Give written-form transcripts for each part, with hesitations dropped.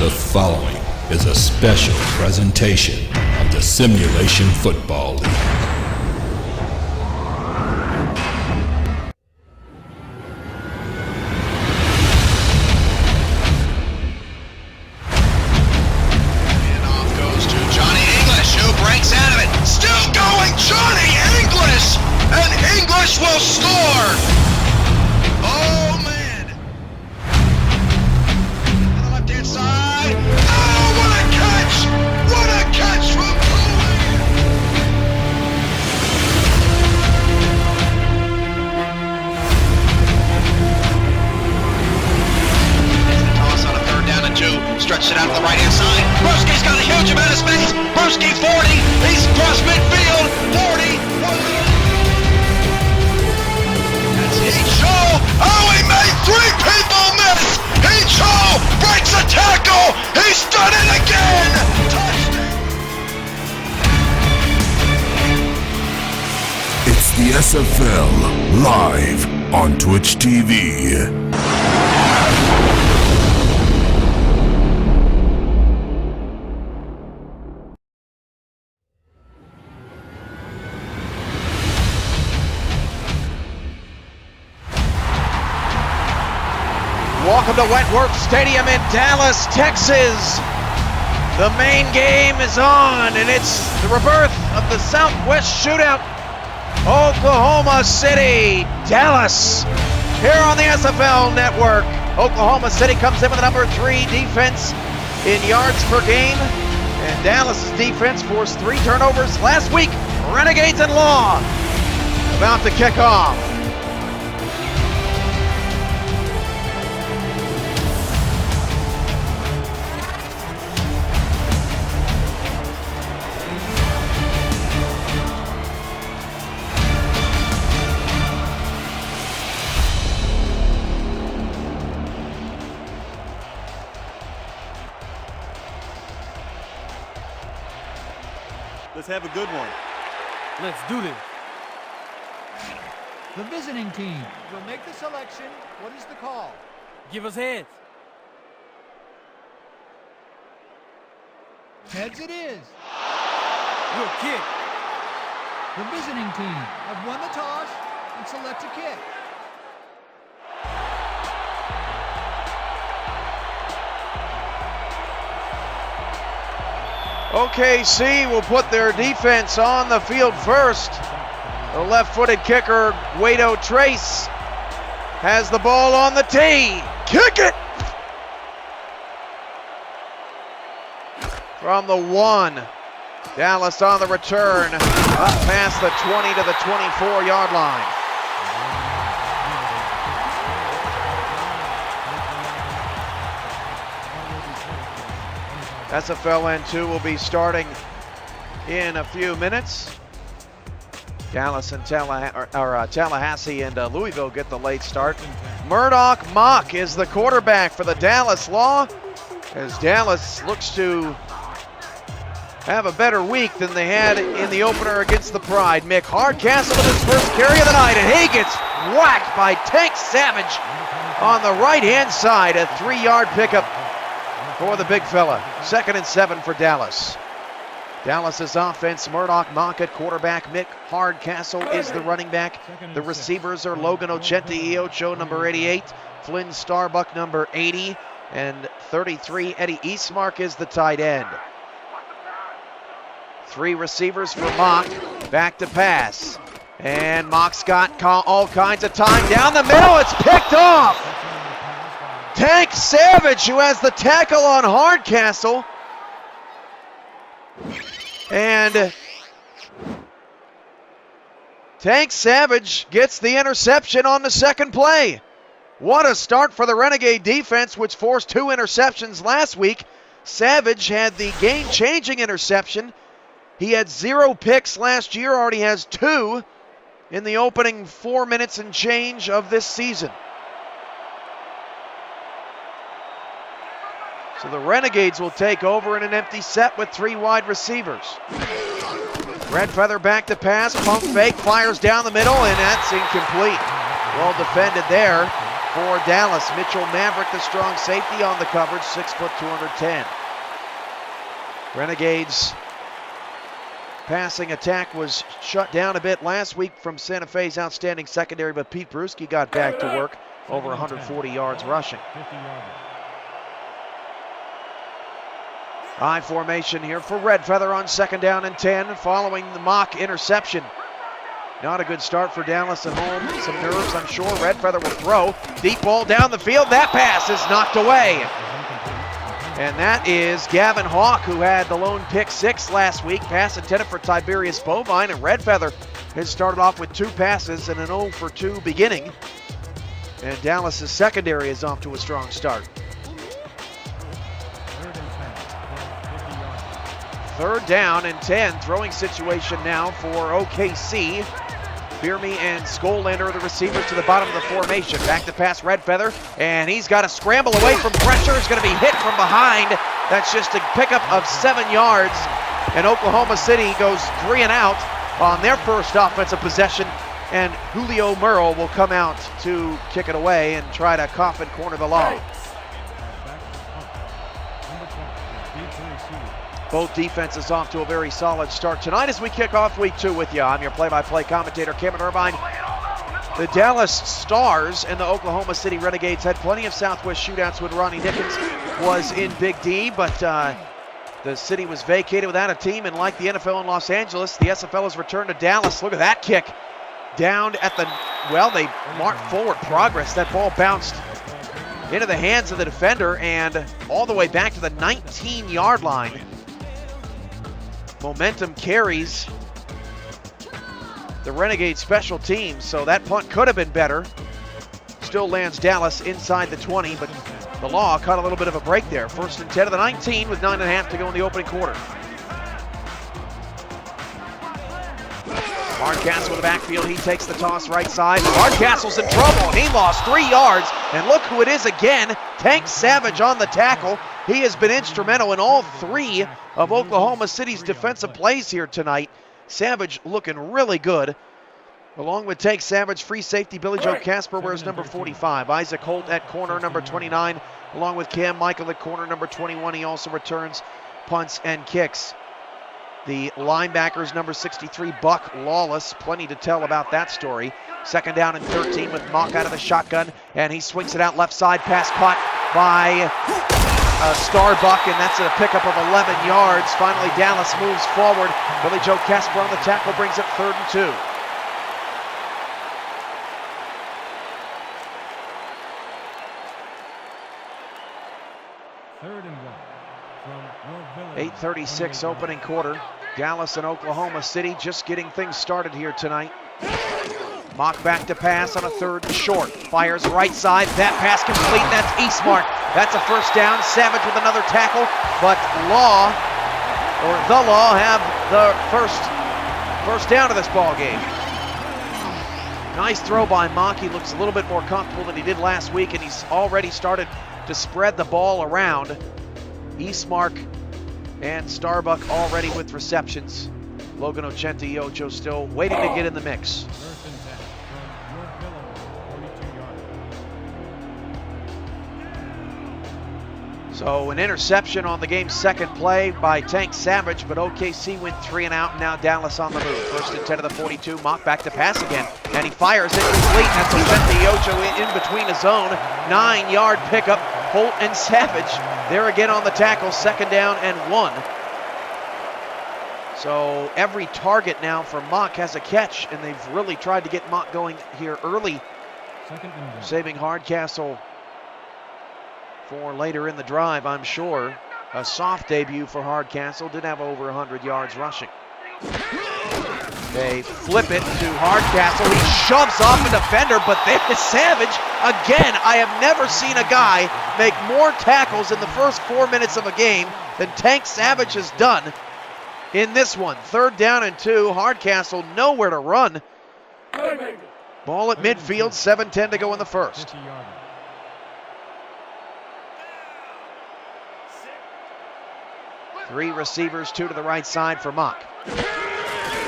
The following is a special presentation of the Simulation Football League. Will score! Oh, man! On the left-hand side. Oh, what a catch! What a catch from Cooley! Toss on a third down and 2. Stretches it out to the right-hand side. Broski's got a huge amount of space. Broski 40. He's across midfield. 40. Oh, he made 3 people miss! Cho breaks a tackle! He's done it again! Touchdown! It's the SFL live on Twitch TV. Welcome to Wentworth Stadium in Dallas, Texas. The main game is on, and it's the rebirth of the Southwest Shootout. Oklahoma City, Dallas, here on the SFL Network. Oklahoma City comes in with the number 3 defense in yards per game, and Dallas's defense forced 3 turnovers last week. Renegades and Law about to kick off. Let's have a good one. Let's do this. The visiting team will make the selection. What is the call? Give us heads. Heads it is. Good kick. The visiting team have won the toss and select a kick. OKC will put their defense on the field first. The left-footed kicker, Guido Trace, has the ball on the tee. Kick it! From the 1. Dallas on the return, up past the 20 to the 24-yard line. SFL N2 will be starting in a few minutes. Dallas and Tallahassee and Louisville get the late start. Murdoch Mock is the quarterback for the Dallas Law, as Dallas looks to have a better week than they had in the opener against the Pride. Mick Hardcastle with his first carry of the night, and he gets whacked by Tank Savage on the right-hand side. A 3-yard pickup for the big fella. 2nd and 7 for Dallas. Dallas's offense, Murdoch Mock at quarterback. Mick Hardcastle is the running back. The receivers are Logan Ochente Iocho, number 88. Flynn Starbuck, number 80. And 33, Eddie Eastmark is the tight end. 3 receivers for Mock. Back to pass. And Mock's got all kinds of time down the middle. It's picked off. Tank Savage, who has the tackle on Hardcastle. And Tank Savage gets the interception on the second play. What a start for the Renegade defense, which forced 2 interceptions last week. Savage had the game-changing interception. He had 0 picks last year, already has 2 in the opening 4 minutes and change of this season. So the Renegades will take over in an empty set with 3 wide receivers. Red Feather back to pass, pump fake, fires down the middle, and that's incomplete. Well defended there. for Dallas. Mitchell Maverick, the strong safety on the coverage, 6 foot 210. Renegades passing attack was shut down a bit last week from Santa Fe's outstanding secondary, but Pete Bruschi got back to work, over 140 yards rushing. I formation here for Red Feather on 2nd down and 10 following the mock interception. Not a good start for Dallas at home. Some nerves, I'm sure. Red Feather will throw. Deep ball down the field. That pass is knocked away. And that is Gavin Hawk, who had the lone pick 6 last week. Pass intended for Tiberius Bovine, and Red Feather has started off with 2 passes and an 0 for 2 beginning. And Dallas' secondary is off to a strong start. 3rd down and 10. Throwing situation now for OKC. Bierme and Skolander are the receivers to the bottom of the formation. Back to pass Red Feather, and he's got to scramble away from pressure. He's going to be hit from behind. That's just a pickup of 7 yards. And Oklahoma City goes 3 and out on their first offensive possession. And Julio Merle will come out to kick it away and try to coffin corner the law. Both defenses off to a very solid start tonight as we kick off week 2 with you. I'm your play-by-play commentator, Cameron Irvine. The Dallas Stars and the Oklahoma City Renegades had plenty of Southwest shootouts when Ronnie Dickens was in Big D, but the city was vacated without a team, and like the NFL in Los Angeles, the SFL has returned to Dallas. Look at that kick. Down at the, well, they marked forward progress. That ball bounced into the hands of the defender and all the way back to the 19-yard line. Momentum carries the Renegade special teams, so that punt could have been better. Still lands Dallas inside the 20, but the Law caught a little bit of a break there. 1st and 10 of the 19 with 9.5 to go in the opening quarter. Hardcastle in the backfield, he takes the toss right side. Hardcastle's in trouble, and he lost 3 yards. And look who it is again, Tank Savage on the tackle. He has been instrumental in all 3 of Oklahoma City's defensive plays here tonight. Savage looking really good. Along with Tank Savage, free safety Billy Joe Casper wears number 45. Isaac Holt at corner, number 29. Along with Cam Michael at corner, number 21. He also returns punts and kicks. The linebackers, number 63, Buck Lawless. Plenty to tell about that story. 2nd down and 13 with Mock out of the shotgun, and he swings it out left side. Pass caught by Starbuck, and that's a pickup of 11 yards. Finally, Dallas moves forward. Billy Joe Casper on the tackle brings it 3rd and 2. Third and 1 from York Village. 8:36 opening quarter. Dallas and Oklahoma City just getting things started here tonight. Mock back to pass on a 3rd and short. Fires right side. That pass complete. That's Eastmark. That's a 1st down. Savage with another tackle, but the Law have the first down of this ball game. Nice throw by Mock. He looks a little bit more comfortable than he did last week, and he's already started to spread the ball around. Eastmark and Starbuck already with receptions. Logan Ochente Ocho still waiting to get in the mix. 1st and 10 from York Village, 42 yards. So an interception on the game's 2nd play by Tank Savage, but OKC went 3 and out, and now Dallas on the move. 1st and 10 of the 42, Mock back to pass again, and he fires it complete. That's Ochente Ocho in between his own. 9-yard pickup. Holt and Savage there again on the tackle. 2nd down and 1. So every target now for Mock has a catch, and they've really tried to get Mock going here early, 2nd and 1. saving Hardcastle for later in the drive, I'm sure. A soft debut for Hardcastle, did have over 100 yards rushing. They flip it to Hardcastle. He shoves off a defender, but there's Savage again. I have never seen a guy make more tackles in the first 4 minutes of a game than Tank Savage has done in this one. 3rd down and 2. Hardcastle nowhere to run. Ball at midfield. 7:10 to go in the first. 50-yarder. Three receivers, 2 to the right side for Mock.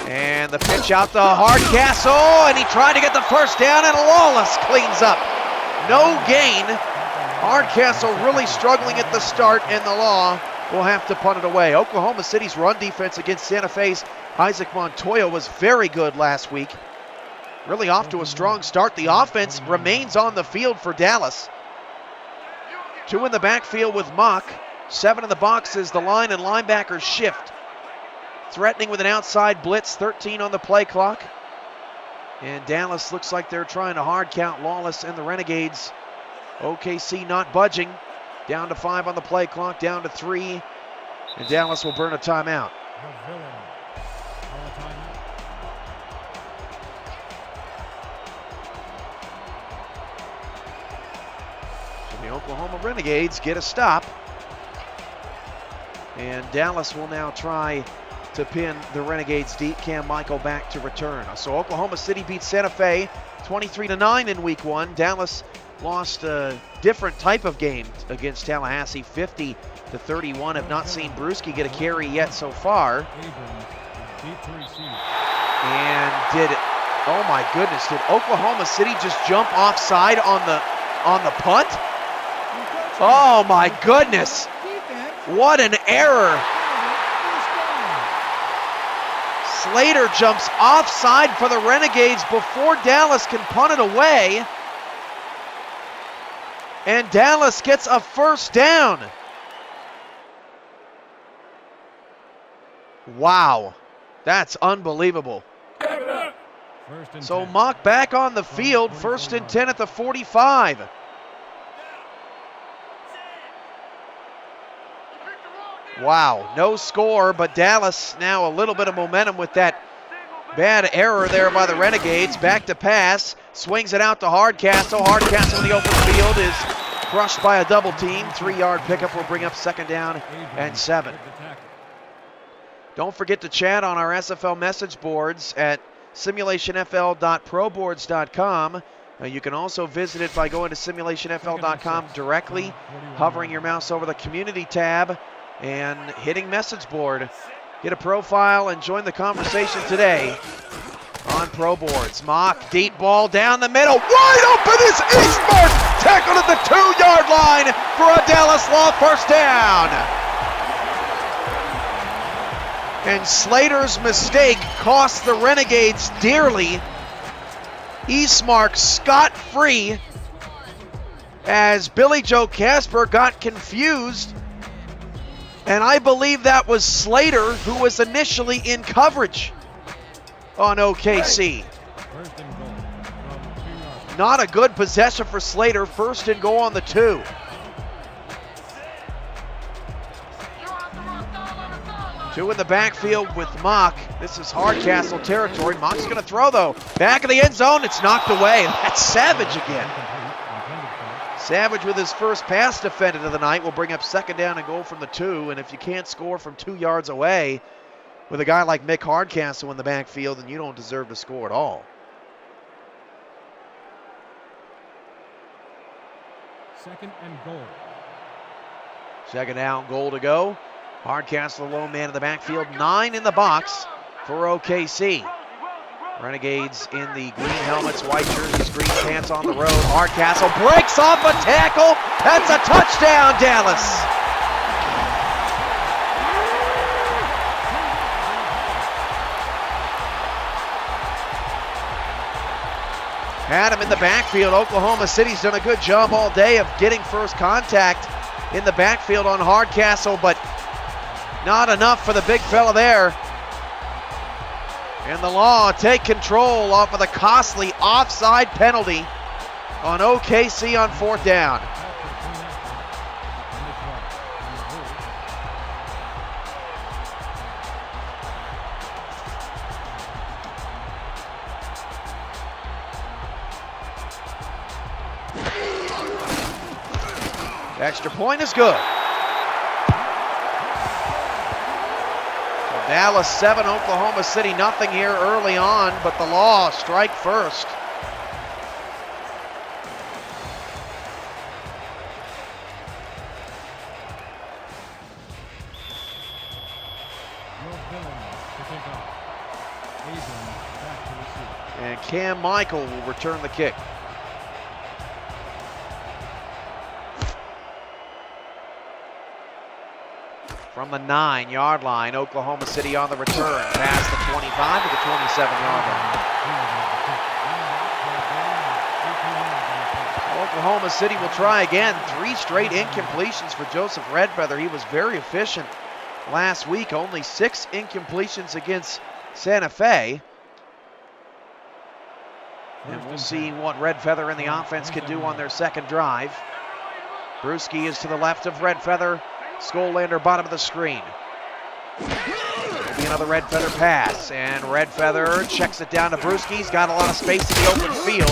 And the pitch out to Hardcastle, and he tried to get the 1st down, and Lawless cleans up. no gain. Hardcastle really struggling at the start, and the Law will have to punt it away. Oklahoma City's run defense against Santa Fe's Isaac Montoya was very good last week. Really off to a strong start. The offense remains on the field for Dallas. 2 in the backfield with Mock. 7 in the box as the line and linebackers shift. Threatening with an outside blitz, 13 on the play clock. And Dallas looks like they're trying to hard count Lawless and the Renegades. OKC not budging. Down to 5 on the play clock, down to 3. And Dallas will burn a timeout. So the Oklahoma Renegades get a stop. And Dallas will now try to pin the Renegades deep. Cam Michael back to return. So Oklahoma City beats Santa Fe 23-9 in week 1. Dallas lost a different type of game against Tallahassee, 50-31. Have not seen Brewski get a carry yet so far. And oh my goodness, did Oklahoma City just jump offside on the punt? Oh my goodness. What an error. Slater jumps offside for the Renegades before Dallas can punt it away. And Dallas gets a first down. Wow, that's unbelievable. So Mock back on the field, 1st and 10 at the 45. Wow, no score, but Dallas now a little bit of momentum with that bad error there by the Renegades. Back to pass, swings it out to Hardcastle. Hardcastle in the open field is crushed by a double team. 3-yard pickup will bring up 2nd down and 7. Don't forget to chat on our SFL message boards at simulationfl.proboards.com. You can also visit it by going to simulationfl.com directly, hovering your mouse over the community tab, and hitting message board. Get a profile and join the conversation today on Pro Boards. Mock, deep ball down the middle. Wide open is Eastmark. Tackled at the 2-yard line for a Dallas Law first down. And Slater's mistake cost the Renegades dearly. Eastmark scot-free as Billy Joe Casper got confused. And I believe that was Slater who was initially in coverage on OKC. Not a good possession for Slater. 1st and goal on the 2. Two in the backfield with Mock. This is Hardcastle territory. Mock's going to throw, though. Back of the end zone. It's knocked away. That's Savage again. Savage with his first pass defended of the night will bring up 2nd down and goal from the 2. And if you can't score from 2 yards away with a guy like Mick Hardcastle in the backfield, then you don't deserve to score at all. 2nd and goal. 2nd down, goal to go. Hardcastle, lone man in the backfield. 9 in the box for OKC. Renegades in the green helmets, white jerseys, green pants on the road. Hardcastle breaks off a tackle. That's a touchdown, Dallas. Had him in the backfield. Oklahoma City's done a good job all day of getting first contact in the backfield on Hardcastle, but not enough for the big fella there. And the Law take control off of the costly offside penalty on OKC on 4th down. The extra point is good. Dallas 7, Oklahoma City nothing here early on, but the Law strike first. And Cam Michael will return the kick. from the 9-yard line. Oklahoma City on the return, past the 25 to the 27-yard line. Oklahoma City will try again. 3 straight incompletions for Joseph Redfeather. He was very efficient last week. Only 6 incompletions against Santa Fe. And we'll see what Redfeather and the offense can do on their second drive. Brewski is to the left of Redfeather. Skolander bottom of the screen. Will be another Redfeather pass, and Redfeather checks it down to Brewski. He's got a lot of space in the open field.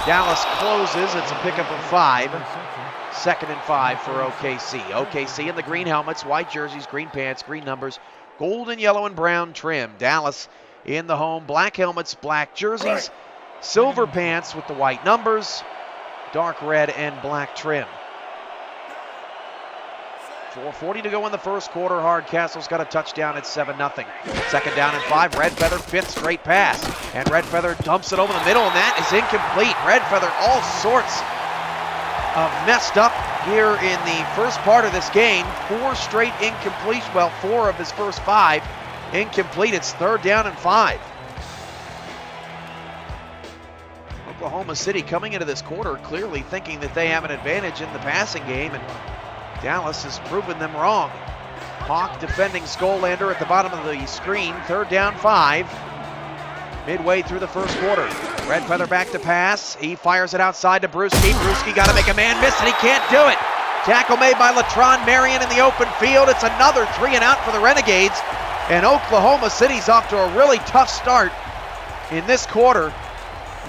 Dallas closes. It's a pickup of 5. 2nd and 5 for OKC. OKC in the green helmets, white jerseys, green pants, green numbers, gold and yellow and brown trim. Dallas in the home, black helmets, black jerseys, silver pants with the white numbers, dark red and black trim. 4:40 to go in the first quarter. Hardcastle's got a touchdown at 7-0. 2nd down and 5. Redfeather, 5th straight pass. And Redfeather dumps it over the middle, and that is incomplete. Redfeather all sorts of messed up here in the first part of this game. 4 straight incomplete. Well, 4 of his first 5 incomplete. It's 3rd down and 5. Oklahoma City coming into this quarter clearly thinking that they have an advantage in the passing game, and Dallas has proven them wrong. Hawk defending Skolander at the bottom of the screen. 3rd down 5. Midway through the first quarter. Redfeather back to pass. He fires it outside to Brewski. Brewski got to make a man miss, and he can't do it. Tackle made by Latron Marion in the open field. It's another 3 and out for the Renegades. And Oklahoma City's off to a really tough start in this quarter.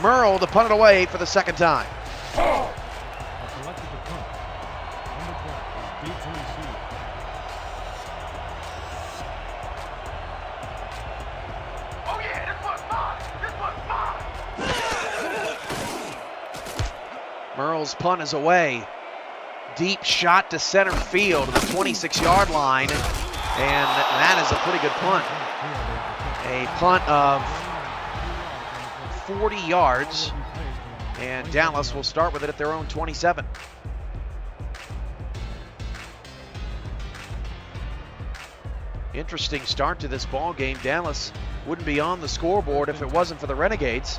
Merle to punt it away for the 2nd time. Merle's punt is away. Deep shot to center field to the 26-yard line, and that is a pretty good punt. A punt of 40 yards, and Dallas will start with it at their own 27. Interesting start to this ball game. Dallas wouldn't be on the scoreboard if it wasn't for the Renegades.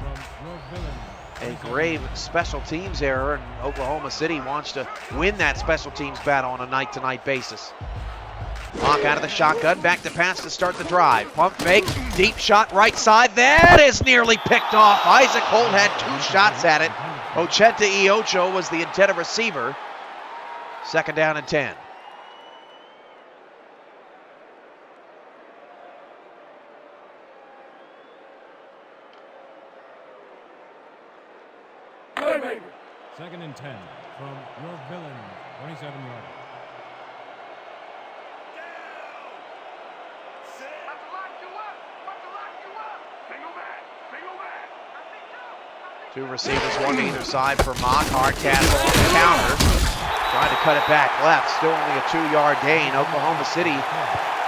A grave special teams error, and Oklahoma City wants to win that special teams battle on a night-to-night basis. Hawk out of the shotgun, back to pass to start the drive. Pump fake, deep shot right side. That is nearly picked off. Isaac Holt had 2 shots at it. Ocheta Iocho was the intended receiver. 2nd down and 10. Second and 10 from your villain, 27 yards. Two receivers, one to either side for Mock. Hardcastle on the counter. Trying to cut it back left. Still only a 2-yard gain. Oklahoma City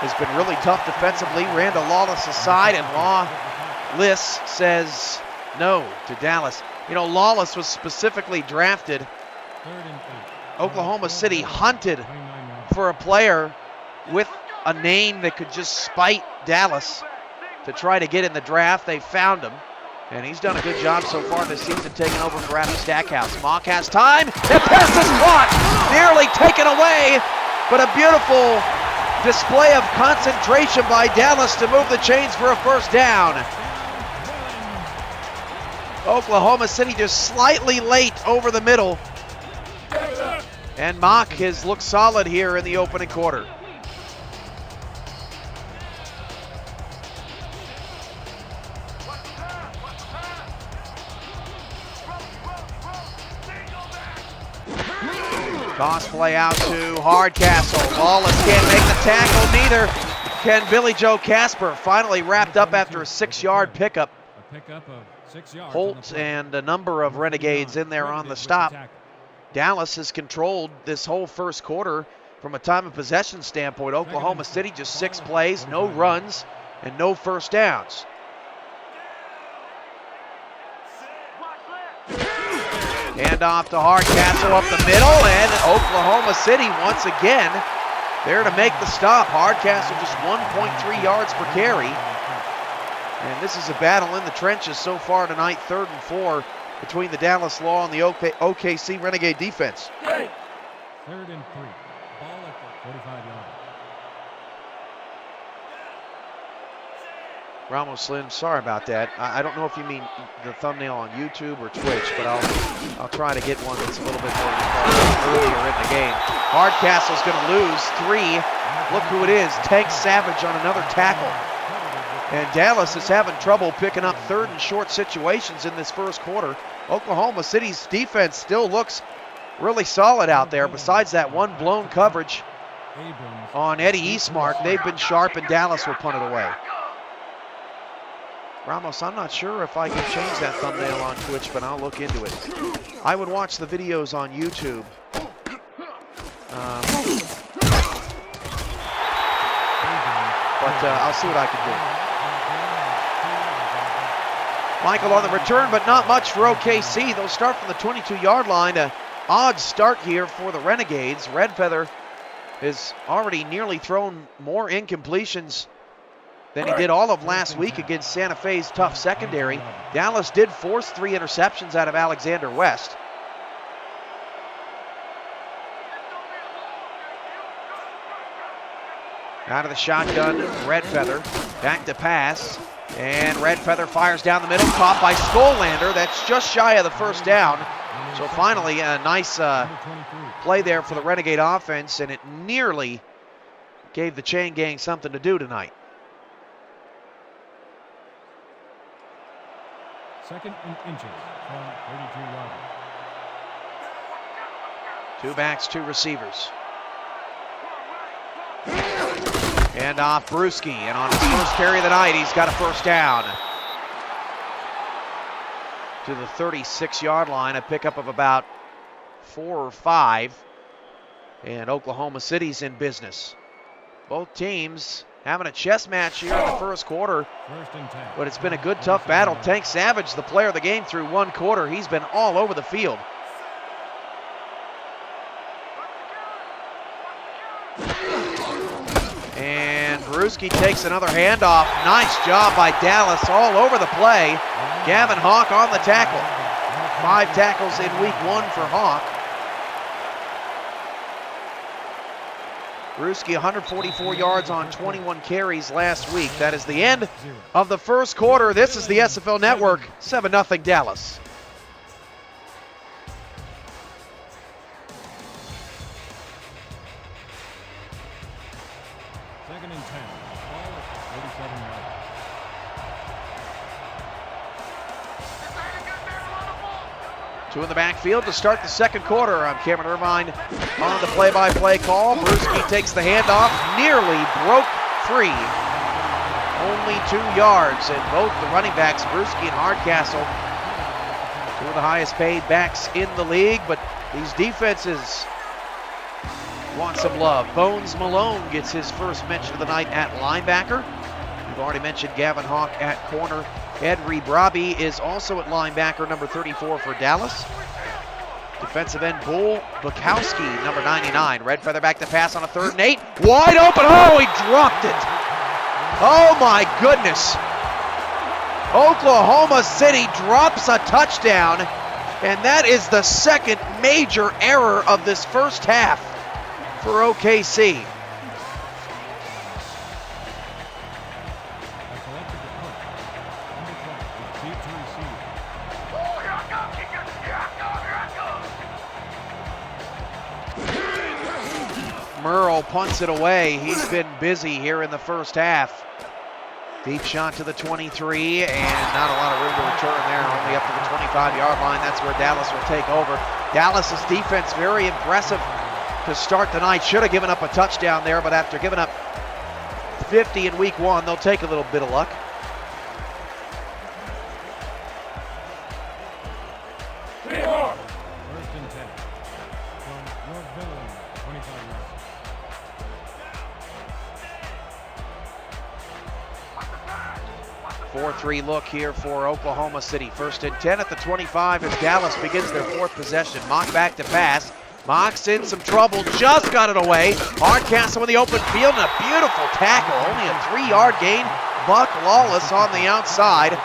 has been really tough defensively. Ran to Lawless aside, and Lawless says no to Dallas. You know, Lawless was specifically drafted. Oklahoma City hunted for a player with a name that could just spite Dallas to try to get in the draft. They found him, and he's done a good job so far this season, taking over for Abby Stackhouse. Mock has time. The pass is caught, nearly taken away, but a beautiful display of concentration by Dallas to move the chains for a 1st down. Oklahoma City just slightly late over the middle. And Mock has looked solid here in the opening quarter. Toss play out to Hardcastle. Lawless can't make the tackle, neither can Billy Joe Casper. Finally wrapped up after a 6-yard pickup. A pickup of 6 yards. Holt and a number of Renegades in there on the stop. Dallas has controlled this whole first quarter from a time of possession standpoint. Oklahoma City just 6 plays, no runs, and no 1st downs. Hand off to Hardcastle up the middle, and Oklahoma City once again there to make the stop. Hardcastle just 1.3 yards per carry. And this is a battle in the trenches so far tonight, 3rd and 4 between the Dallas Law and the OKC Renegade defense. 3rd and 3. Ball at the 45-yard. Ramos Slim, sorry about that. I don't know if you mean the thumbnail on YouTube or Twitch, but I'll try to get one that's a little bit more earlier in the game. Hardcastle's going to lose 3. Look who it is, Tank Savage on another tackle. And Dallas is having trouble picking up 3rd and short situations in this first quarter. Oklahoma City's defense still looks really solid out there. Besides that one blown coverage on Eddie Eastmark, they've been sharp and Dallas will punt it away. Ramos, I'm not sure if I can change that thumbnail on Twitch, but I'll look into it. I would watch the videos on YouTube. But I'll see what I can do. Michael on the return, but not much for OKC. They'll start from the 22-yard line. An odd start here for the Renegades. Redfeather has already nearly thrown more incompletions than he did all of last week against Santa Fe's tough secondary. Dallas did force 3 interceptions out of Alexander West. Out of the shotgun, Redfeather, back to pass, and Redfeather fires down the middle, caught by Skolander. That's just shy of the first down. So finally, a nice play there for the Renegade offense, and it nearly gave the chain gang something to do tonight. 2nd and inches from 32-yard. 2 backs, 2 receivers. And off Brewski, and on his first carry of the night, he's got a first down. To the 36-yard line, a pickup of about 4 or 5. And Oklahoma City's in business. Both teams having a chess match here in the first quarter, 1st and 10. but it's been a good, tough battle. Tank Savage, the player of the game through 1 quarter. He's been all over the field. And Brewski takes another handoff. Nice job by Dallas all over the play. Gavin Hawk on the tackle. 5 tackles in week 1 for Hawk. Brewski 144 yards on 21 carries last week. That is the end of the first quarter. This is the SFL Network, 7-0 Dallas. Second and 10. Ball at the 37-yard. Two in the backfield to start the second quarter. I'm Cameron Irvine on the play-by-play call. Brewski takes the handoff, nearly broke free. Only 2 yards, and both the running backs, Brewski and Hardcastle, 2 of the highest paid backs in the league, but these defenses want some love. Bones Malone gets his first mention of the night at linebacker. We've already mentioned Gavin Hawk at corner. Ed Rebrabi is also at linebacker, number 34 for Dallas. Defensive end Bull Bukowski, number 99. Redfeather back to pass on a 3rd and 8. Wide open. Oh, he dropped it. Oh, my goodness. Oklahoma City drops a touchdown, and that is the second major error of this first half for OKC. Merle punts it away. He's been busy here in the first half. Deep shot to the 23, and not a lot of room to return there, only up to the 25-yard line. That's where Dallas will take over. Dallas's defense very impressive to start the night. Should have given up a touchdown there, but after giving up 50 in week 1, they'll take a little bit of luck. First and 10. From North Villain, 25 yards. 4-3 look here for Oklahoma City. 1st and 10 at the 25 as Dallas begins their 4th possession. Mock back to pass. Mock's in some trouble, just got it away. Hardcastle in the open field and a beautiful tackle. Only a 3-yard gain. Buck Lawless on the outside.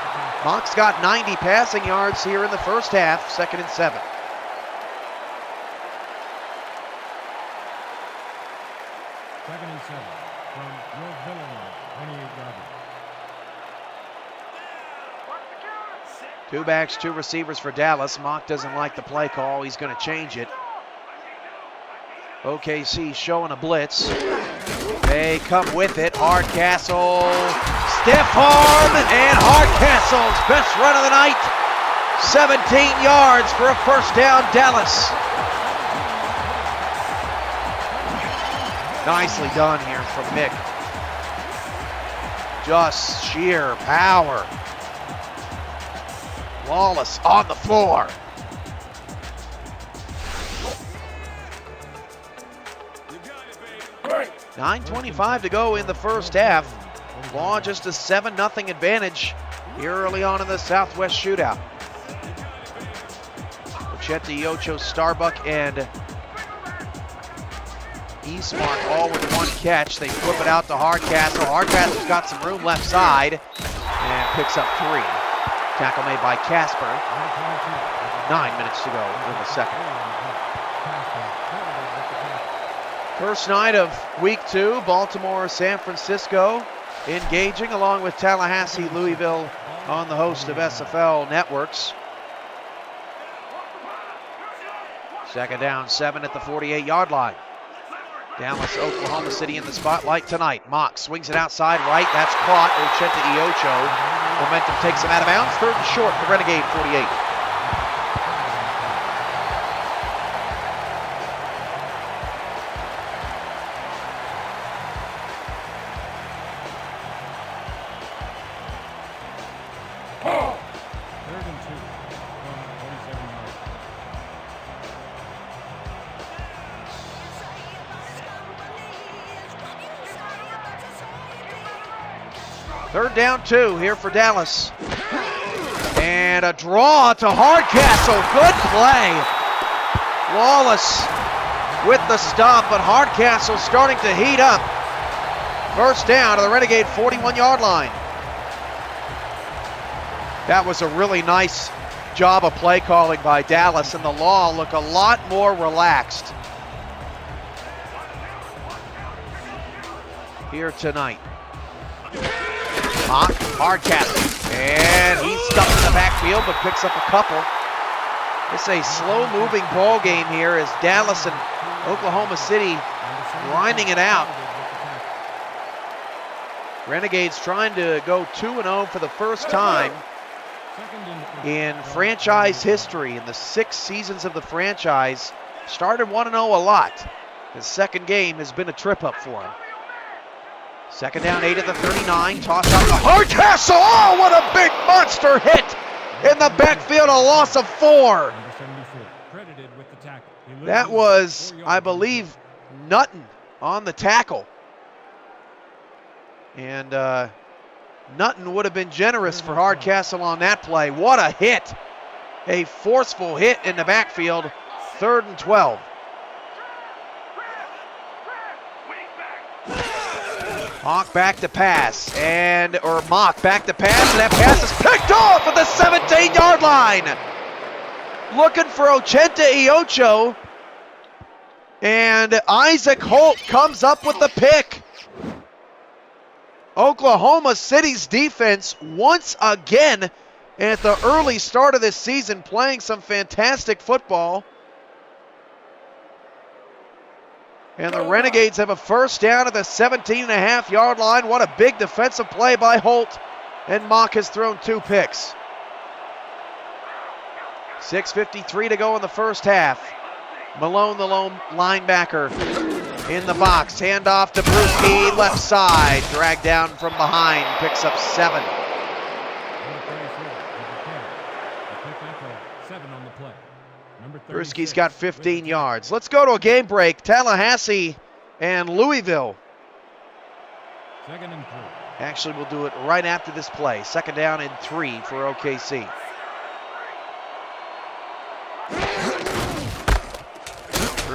Mock's got 90 passing yards here in the first half, 2nd and 7. Second and 7 from your villain, 28-yard line. 2 backs, 2 receivers for Dallas. Mock doesn't like the play call. He's going to change it. OKC showing a blitz. They come with it. Hardcastle, stiff arm, and Hardcastle's best run of the night. 17 yards for a first down, Dallas. Nicely done here from Mick. Just sheer power. Lawless on the floor. $9:25 to go in the first half. Law just a 7-0 advantage here early on in the Southwest shootout. Ochente, Ocho, Starbuck, and Eastmark all with 1 catch. They flip it out to Hardcastle. Hardcastle's got some room left side and picks up 3. Tackle made by Casper. 9 minutes to go in the second. First night of week 2, Baltimore, San Francisco engaging along with Tallahassee, Louisville on the host of SFL networks. Second down, 7 at the 48-yard line. Dallas, Oklahoma City in the spotlight tonight. Mock swings it outside right. That's caught. Ochente Iocho. Momentum takes him out of bounds. 3rd and short, the Renegade 48. Third down 2 here for Dallas. And a draw to Hardcastle. Good play. Lawless with the stop, but Hardcastle starting to heat up. First down to the Renegade 41-yard line. That was a really nice job of play calling by Dallas, and the Law look a lot more relaxed here tonight. Mock, Hardcastle, and he's stuck in the backfield, but picks up a couple. It's a slow-moving ball game here as Dallas and Oklahoma City grinding it out. Renegades trying to go 2-0 for the first time in franchise history. In the 6 seasons of the franchise, started 1-0 a lot. The second game has been a trip-up for him. Second down, 8 at the 39. Toss out to Hardcastle. Oh, what a big monster hit in the backfield. A loss of 4. That was, I believe, Nutton on the tackle. And Nutton would have been generous for Hardcastle on that play. What a hit. A forceful hit in the backfield. 3rd and 12. Mock back to pass, Mock back to pass, and that pass is picked off at the 17-yard line. Looking for Ochente Iocho, and Isaac Holt comes up with the pick. Oklahoma City's defense once again at the early start of this season playing some fantastic football. And the Renegades have a first down at the 17.5-yard line. What a big defensive play by Holt. And Mock has thrown 2 picks. 6:53 to go in the first half. Malone, the lone linebacker, in the box. Handoff to Brewski, left side. Dragged down from behind. Picks up 7. Brewski's got 15 yards. Let's go to a game break. Tallahassee and Louisville. Second and 3. Actually, we'll do it right after this play. Second down and 3 for OKC.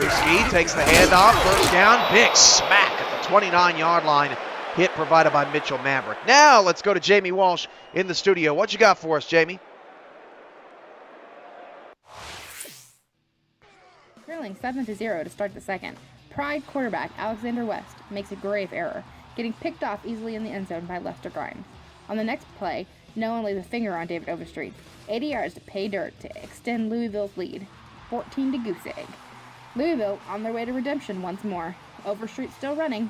Brewski takes the handoff, first down, big smack at the 29-yard line. Hit provided by Mitchell Maverick. Now let's go to Jamie Walsh in the studio. What you got for us, Jamie? Trailing 7-0 to start the second. Pride quarterback Alexander West makes a grave error, getting picked off easily in the end zone by Lester Grimes. On the next play, no one lays a finger on David Overstreet. 80 yards to pay dirt to extend Louisville's lead, 14 to goose egg. Louisville on their way to redemption once more. Overstreet still running.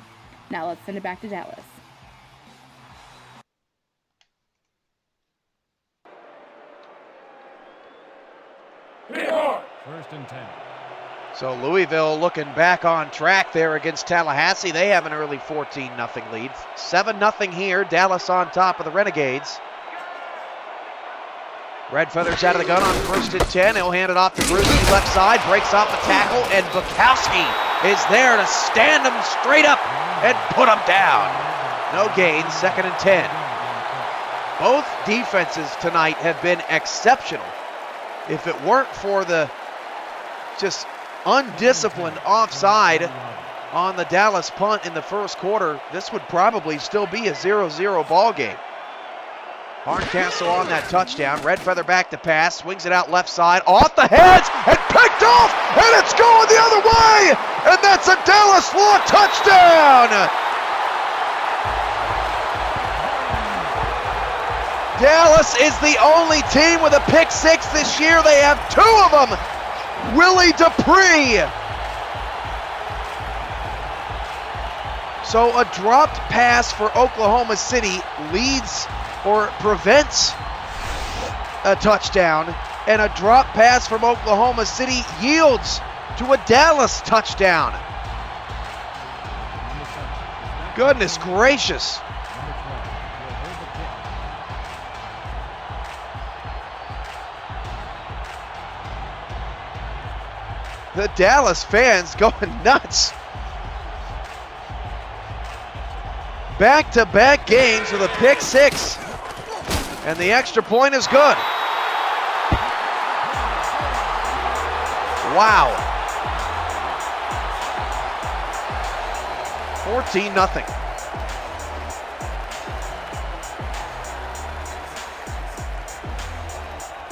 Now let's send it back to Dallas. First and 10. So Louisville looking back on track there against Tallahassee. They have an early 14-0 lead. 7-0 here. Dallas on top of the Renegades. Red Feathers out of the gun on first and 10. He'll hand it off to Brewski left side. Breaks off the tackle, and Bukowski is there to stand him straight up and put him down. No gain, second and 10. Both defenses tonight have been exceptional. If it weren't for the just undisciplined offside on the Dallas punt in the first quarter, this would probably still be a 0-0 ball game. Horncastle on that touchdown. Red Feather back to pass, swings it out left side, off the heads, and picked off, and it's going the other way, and that's a Dallas Law touchdown! Dallas is the only team with a pick six this year. They have two of them. Willie Dupree. So a dropped pass for Oklahoma City leads or prevents a touchdown, and a drop pass from Oklahoma City yields to a Dallas touchdown. Goodness gracious. The Dallas fans going nuts. Back-to-back games with a pick six. And the extra point is good. Wow. 14-0.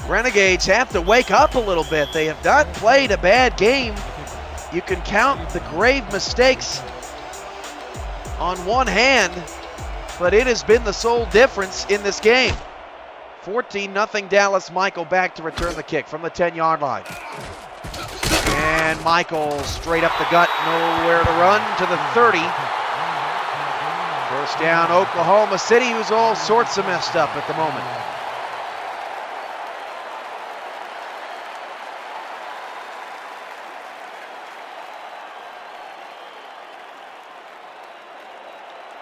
Renegades have to wake up a little bit. They have not played a bad game. You can count the grave mistakes on one hand, but it has been the sole difference in this game. 14-0 Dallas. Michael back to return the kick from the 10-yard line. And Michael straight up the gut, nowhere to run to the 30. First down Oklahoma City, who's all sorts of messed up at the moment.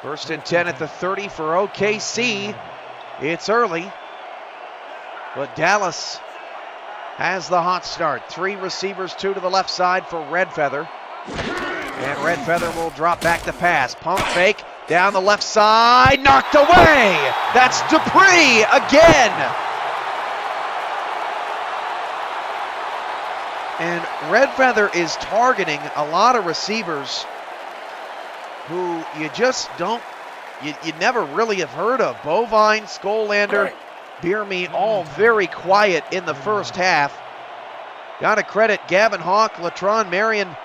First and 10 at the 30 for OKC. It's early, but Dallas has the hot start. Three receivers, two to the left side for Red Feather. And Red Feather will drop back to pass. Pump fake down the left side, knocked away. That's Dupree again. And Red Feather is targeting a lot of receivers who you just don't, you never really have heard of. Bovine, Skolander, Bierme, all very quiet in the first half. Got to credit Gavin Hawk, Latron Marion,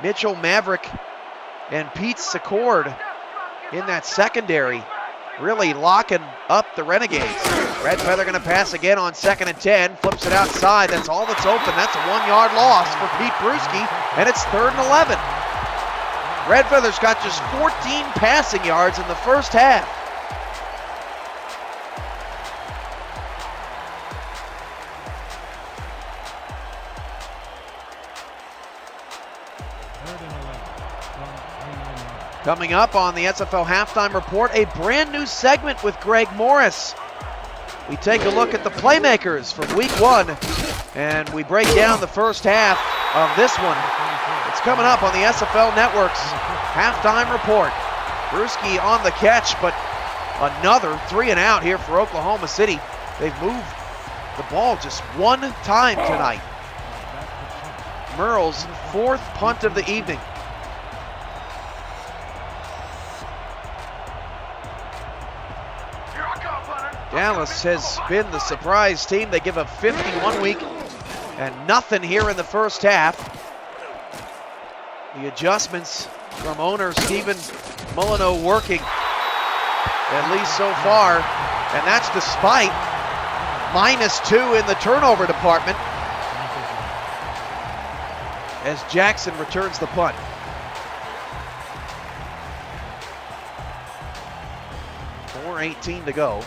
Mitchell Maverick, and Pete Secord in that secondary, really locking up the Renegades. Red Feather going to pass again on second and 10, flips it outside. That's all that's open. That's a 1-yard loss for Pete Brewski, and it's 3rd and 11. Red Feathers got just 14 passing yards in the first half. Coming up on the SFL Halftime Report, a brand new segment with Greg Morris. We take a look at the playmakers from week 1, and we break down the first half of this one. It's coming up on the SFL Network's Halftime Report. Brewski on the catch, but another 3 and out here for Oklahoma City. They've moved the ball just one time tonight. Merle's 4th punt of the evening. Dallas has been the surprise team. They give up 51 week and nothing here in the first half. The adjustments from owner Stephen Molyneux working, at least so far, and that's despite -2 in the turnover department as Jackson returns the punt. .418 to go.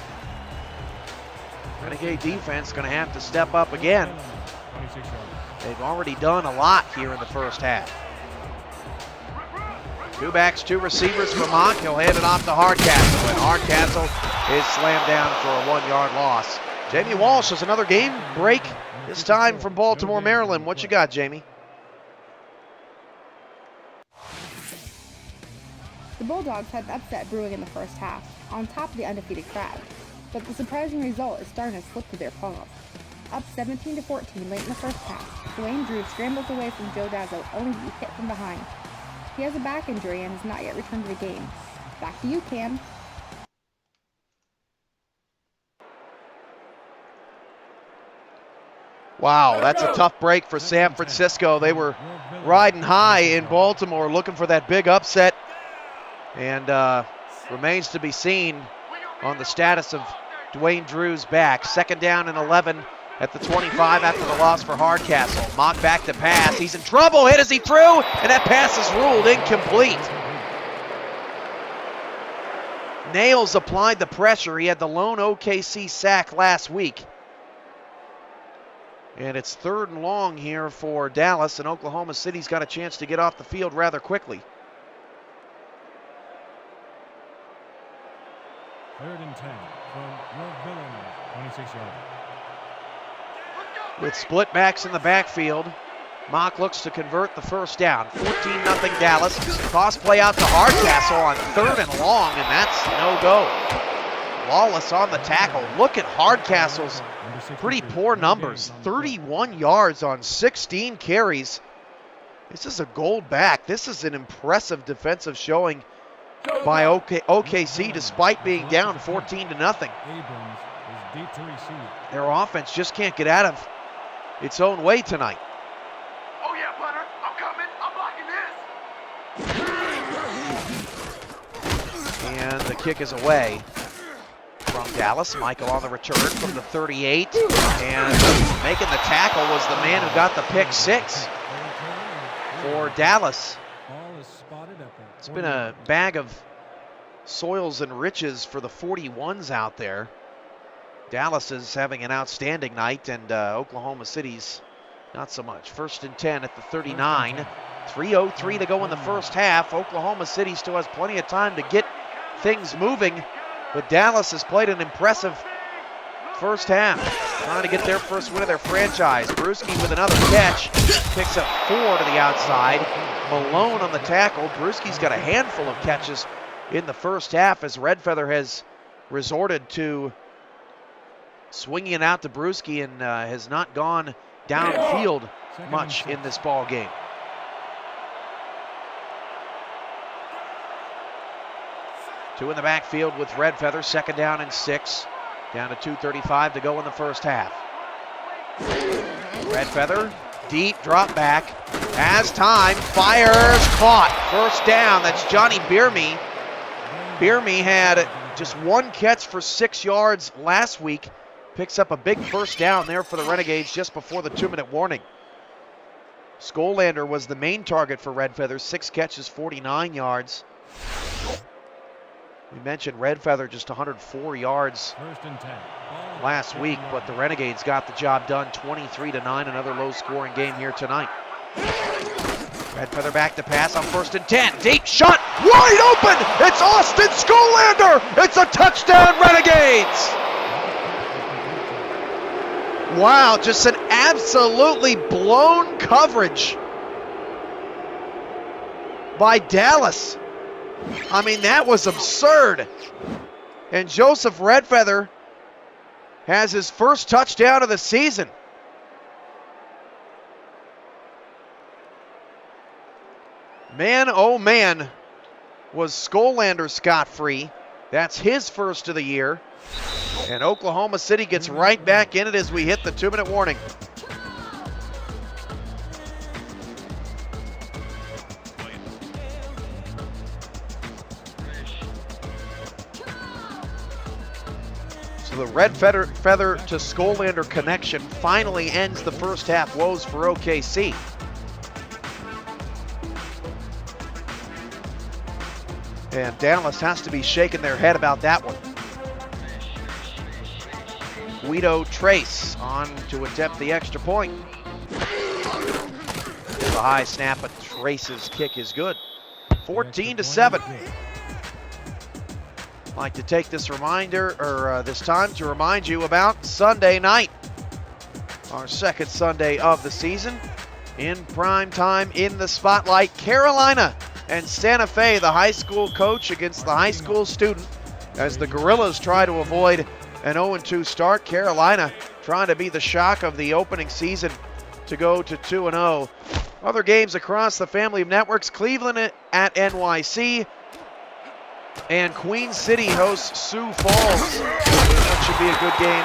Renegade defense going to have to step up again. They've already done a lot here in the first half. 2 backs, 2 receivers for Mock. He'll hand it off to Hardcastle, and Hardcastle is slammed down for a 1-yard loss. Jamie Walsh has another game break, this time from Baltimore, Maryland. What you got, Jamie? The Bulldogs had an upset brewing in the first half, on top of the undefeated Crabs, but the surprising result is starting to slip to their paws. Up 17-14 late in the first half, Dwayne Drew scrambles away from Joe Dazzo, only to be hit from behind. He has a back injury and has not yet returned to the game. Back to you, Cam. Wow, that's a tough break for San Francisco. They were riding high in Baltimore, looking for that big upset, and remains to be seen on the status of Dwayne Drew's back. 2nd down and 11 at the 25 after the loss for Hardcastle. Mock back to pass. He's in trouble. Hit as he threw, and that pass is ruled incomplete. Nails applied the pressure. He had the lone OKC sack last week. And it's 3rd and long here for Dallas, and Oklahoma City's got a chance to get off the field rather quickly. 3rd and 10 from your villain, 26 yards. With split backs in the backfield, Mock looks to convert the first down. 14-0 Dallas. Toss play out to Hardcastle on 3rd and long, and that's no-go. Lawless on the tackle. Look at Hardcastle's pretty poor numbers. 31 yards on 16 carries. This is a gold back. This is an impressive defensive showing by OKC despite being down 14-0. Abrams is deep to receive. Their offense just can't get out of its own way tonight. Oh yeah, punter, I'm coming. I'm blocking this. And the kick is away from Dallas. Michael on the return from the 38. And making the tackle was the man who got the pick 6 for Dallas. Ball is spotted at the It's been a bag of soils and riches for the 41s out there. Dallas is having an outstanding night, and Oklahoma City's not so much. 1st and 10 at the 39. 3:03 to go in the first half. Oklahoma City still has plenty of time to get things moving, but Dallas has played an impressive first half, trying to get their first win of their franchise. Brewski with another catch, picks up 4 to the outside. Malone on the tackle. Brewski's got a handful of catches in the first half as Redfeather has resorted to swinging it out to Brewski and has not gone downfield much in this ball game. Two in the backfield with Redfeather. 2nd down and 6. Down to 2:35 to go in the first half. Redfeather, deep drop back. Has time, fires, caught. 1st down, that's Johnny Bierme. Bierme had just 1 catch for 6 yards last week. Picks up a big 1st down there for the Renegades just before the 2-minute warning. Skolander was the main target for Redfeather. 6 catches, 49 yards. We mentioned Redfeather just 104 yards 1st and 10. last week, but the Renegades got the job done 23-9, another low-scoring game here tonight. Redfeather back to pass on 1st and 10. Deep shot, wide open! It's Austin Skolander! It's a touchdown, Renegades! Wow, just an absolutely blown coverage by Dallas. I mean, that was absurd. And Joseph Redfeather has his first touchdown of the season. Man, oh man, was Skolander scot-free. That's his first of the year. And Oklahoma City gets right back in it as we hit the 2-minute warning. So the red feather to Skolander connection finally ends the first half woes for OKC. And Dallas has to be shaking their head about that one. Guido Trace on to attempt the extra point. There's a high snap, but Trace's kick is good. 14-7. I'd like to take this this time to remind you about Sunday night, our second Sunday of the season. In prime time, in the spotlight, Carolina and Santa Fe, the high school coach against the high school student, as the Gorillas try to avoid an 0-2 start. Carolina trying to be the shock of the opening season to go to 2-0. Other games across the family of networks: Cleveland at NYC, and Queen City hosts Sioux Falls. That should be a good game.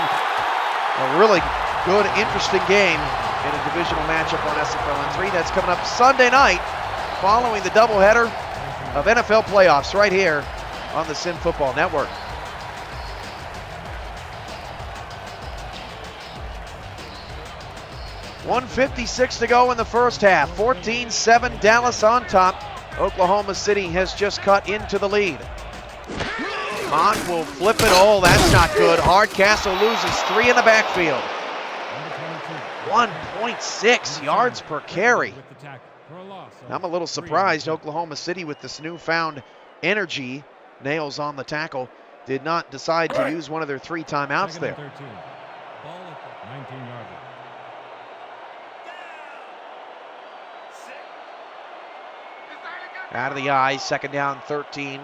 A really good, interesting game in a divisional matchup on SFL N3. That's coming up Sunday night, following the doubleheader of NFL playoffs right here on the Sim Football Network. .156 to go in the first half. 14-7, Dallas on top. Oklahoma City has just cut into the lead. Mock will flip it. Oh, that's not good. Hardcastle loses 3 in the backfield. 1.6 yards per carry. I'm a little surprised Oklahoma City, with this newfound energy, nails on the tackle, did not decide to use one of their 3 timeouts there. Out of the eye, second down, 13.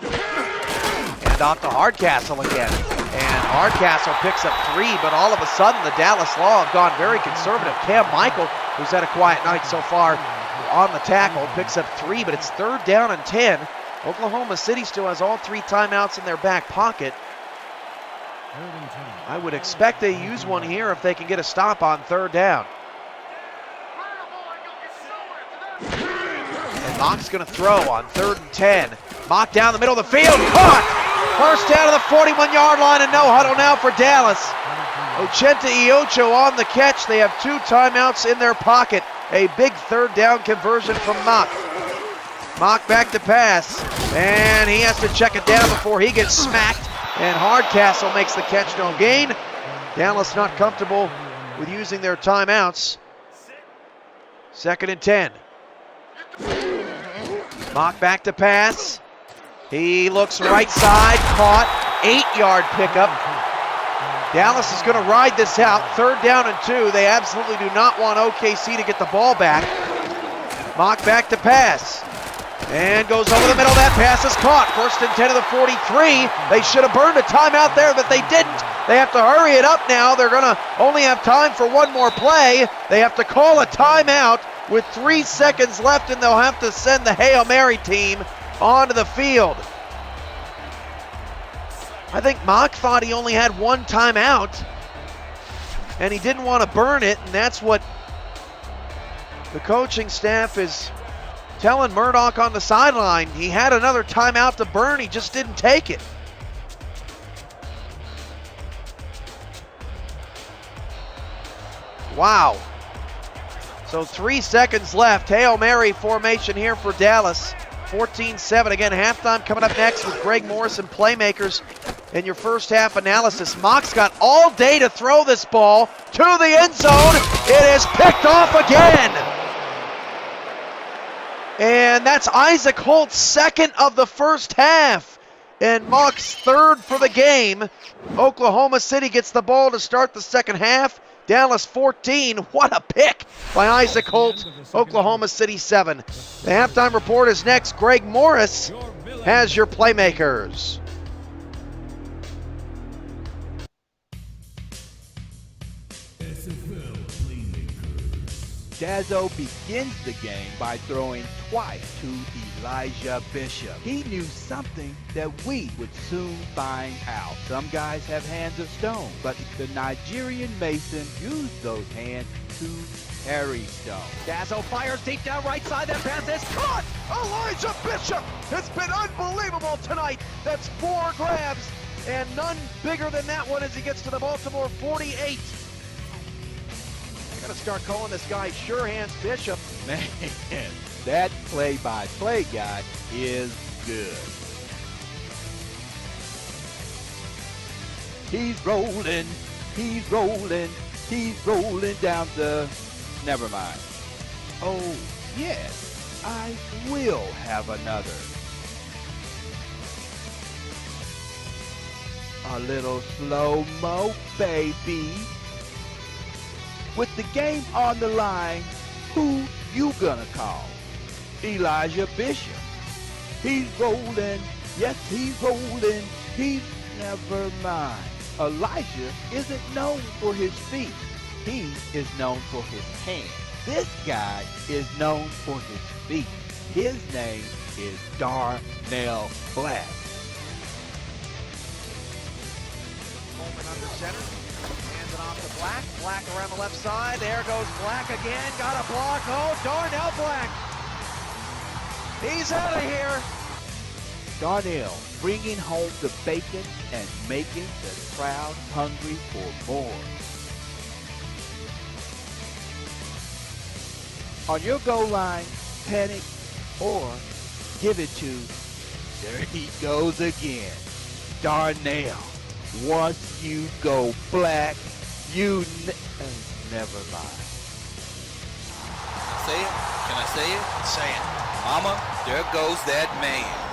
And off to Hardcastle again. And Hardcastle picks up 3, but all of a sudden the Dallas Law have gone very conservative. Cam Michael, who's had a quiet night so far on the tackle, picks up 3, but it's third down and 10. Oklahoma City still has all 3 timeouts in their back pocket. I would expect they use one here if they can get a stop on third down. And Mock's going to throw on 3rd and 10. Mock down the middle of the field, caught! First down to the 41-yard line, and no huddle now for Dallas. Ochenta Iocho on the catch. They have 2 timeouts in their pocket. A big third down conversion from Mock. Mock back to pass, and he has to check it down before he gets smacked. And Hardcastle makes the catch, no gain. Dallas not comfortable with using their timeouts. 2nd and 10. Mock back to pass. He looks right side, caught, 8-yard pickup. Dallas is going to ride this out. 3rd down and 2. They absolutely do not want OKC to get the ball back. Mock back to pass. And goes over the middle. That pass is caught. 1st and 10 to the 43. They should have burned a timeout there, but they didn't. They have to hurry it up now. They're going to only have time for one more play. They have to call a timeout with 3 seconds left, and they'll have to send the Hail Mary team onto the field. I think Mock thought he only had 1 timeout, and he didn't want to burn it, and that's what the coaching staff is telling Murdoch on the sideline. He had another timeout to burn, he just didn't take it. Wow. So 3 seconds left. Hail Mary formation here for Dallas. 14-7. Again, halftime coming up next with Greg Morrison playmakers in your first half analysis. Mock's got all day to throw this ball to the end zone. It is picked off again. And that's Isaac Holt's 2nd of the first half. And Mock's 3rd for the game. Oklahoma City gets the ball to start the 2nd half. Dallas 14. What a pick by Isaac Holt. Oklahoma City 7. The halftime report is next. Greg Morris has your playmakers. Dazzo begins the game by throwing twice to Elijah Bishop. He knew something that we would soon find out. Some guys have hands of stone, but the Nigerian Mason used those hands to carry stone. Dazzo fires deep down right side. That pass is caught. Elijah Bishop has been unbelievable tonight. That's 4 grabs, and none bigger than that one as he gets to the Baltimore 48. Gotta start calling this guy Sure Hands Bishop. Man, that play-by-play guy is good. He's rolling down the... Never mind. Oh, yes, I will have another. A little slow-mo, baby. With the game on the line, who you gonna call? Elijah Bishop. He's rolling. Yes, he's rolling. Never mind. Elijah isn't known for his feet. He is known for his hands. This guy is known for his feet. His name is Darnell Black. Coleman under center. Hands it off to Black. Black around the left side. There goes Black again. Got a block. Oh, Darnell Black. He's out of here. Darnell bringing home the bacon and making the crowd hungry for more. On your goal line, panic or give it to, there he goes again, Darnell. Once you go black, you never mind. Say it? Can I say it? Say it. Mama, there goes that man.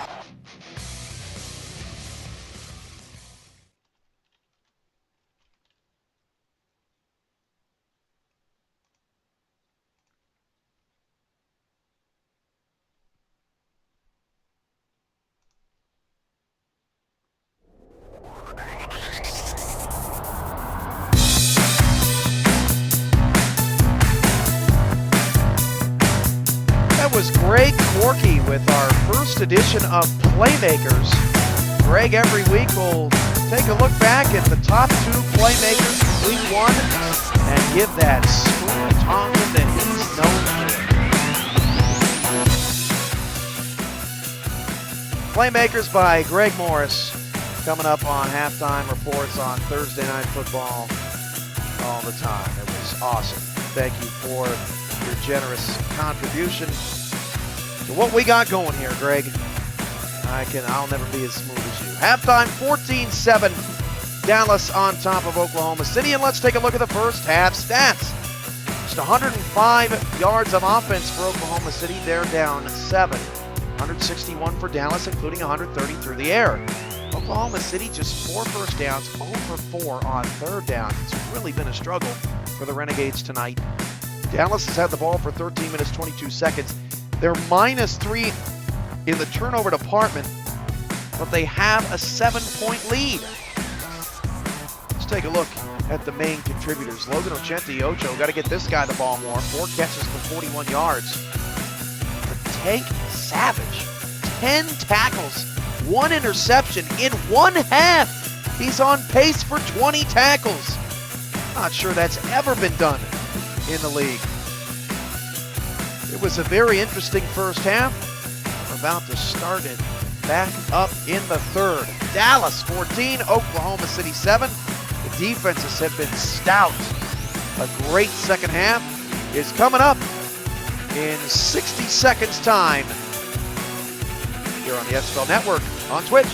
That was Greg Corky with our first edition of Playmakers. Greg every week will take a look back at the top 2 playmakers from week 1 and give that smooth talking that he's known for. Playmakers by Greg Morris coming up on halftime reports on Thursday Night Football all the time. It was awesome. Thank you for your generous contribution to what we got going here, Greg. I'll never be as smooth as you. Halftime 14-7. Dallas on top of Oklahoma City. And let's take a look at the first half stats. Just 105 yards of offense for Oklahoma City. They're down 7. 161 for Dallas, including 130 through the air. Oklahoma City just 4 first downs, 0 for 4 on third down. It's really been a struggle for the Renegades tonight. Dallas has had the ball for 13 minutes, 22 seconds. They're -3 in the turnover department, but they have a 7-point lead. Let's take a look at the main contributors. Logan Ocho, got to get this guy the ball more. 4 catches for 41 yards. But Tank Savage, 10 tackles, 1 interception in 1 half. He's on pace for 20 tackles. Not sure that's ever been done in the league. It was a very interesting first half. We're about to start it back up in the third. Dallas 14, Oklahoma City 7. The defenses have been stout. A great second half is coming up in 60 seconds time here on the SFL Network on Twitch.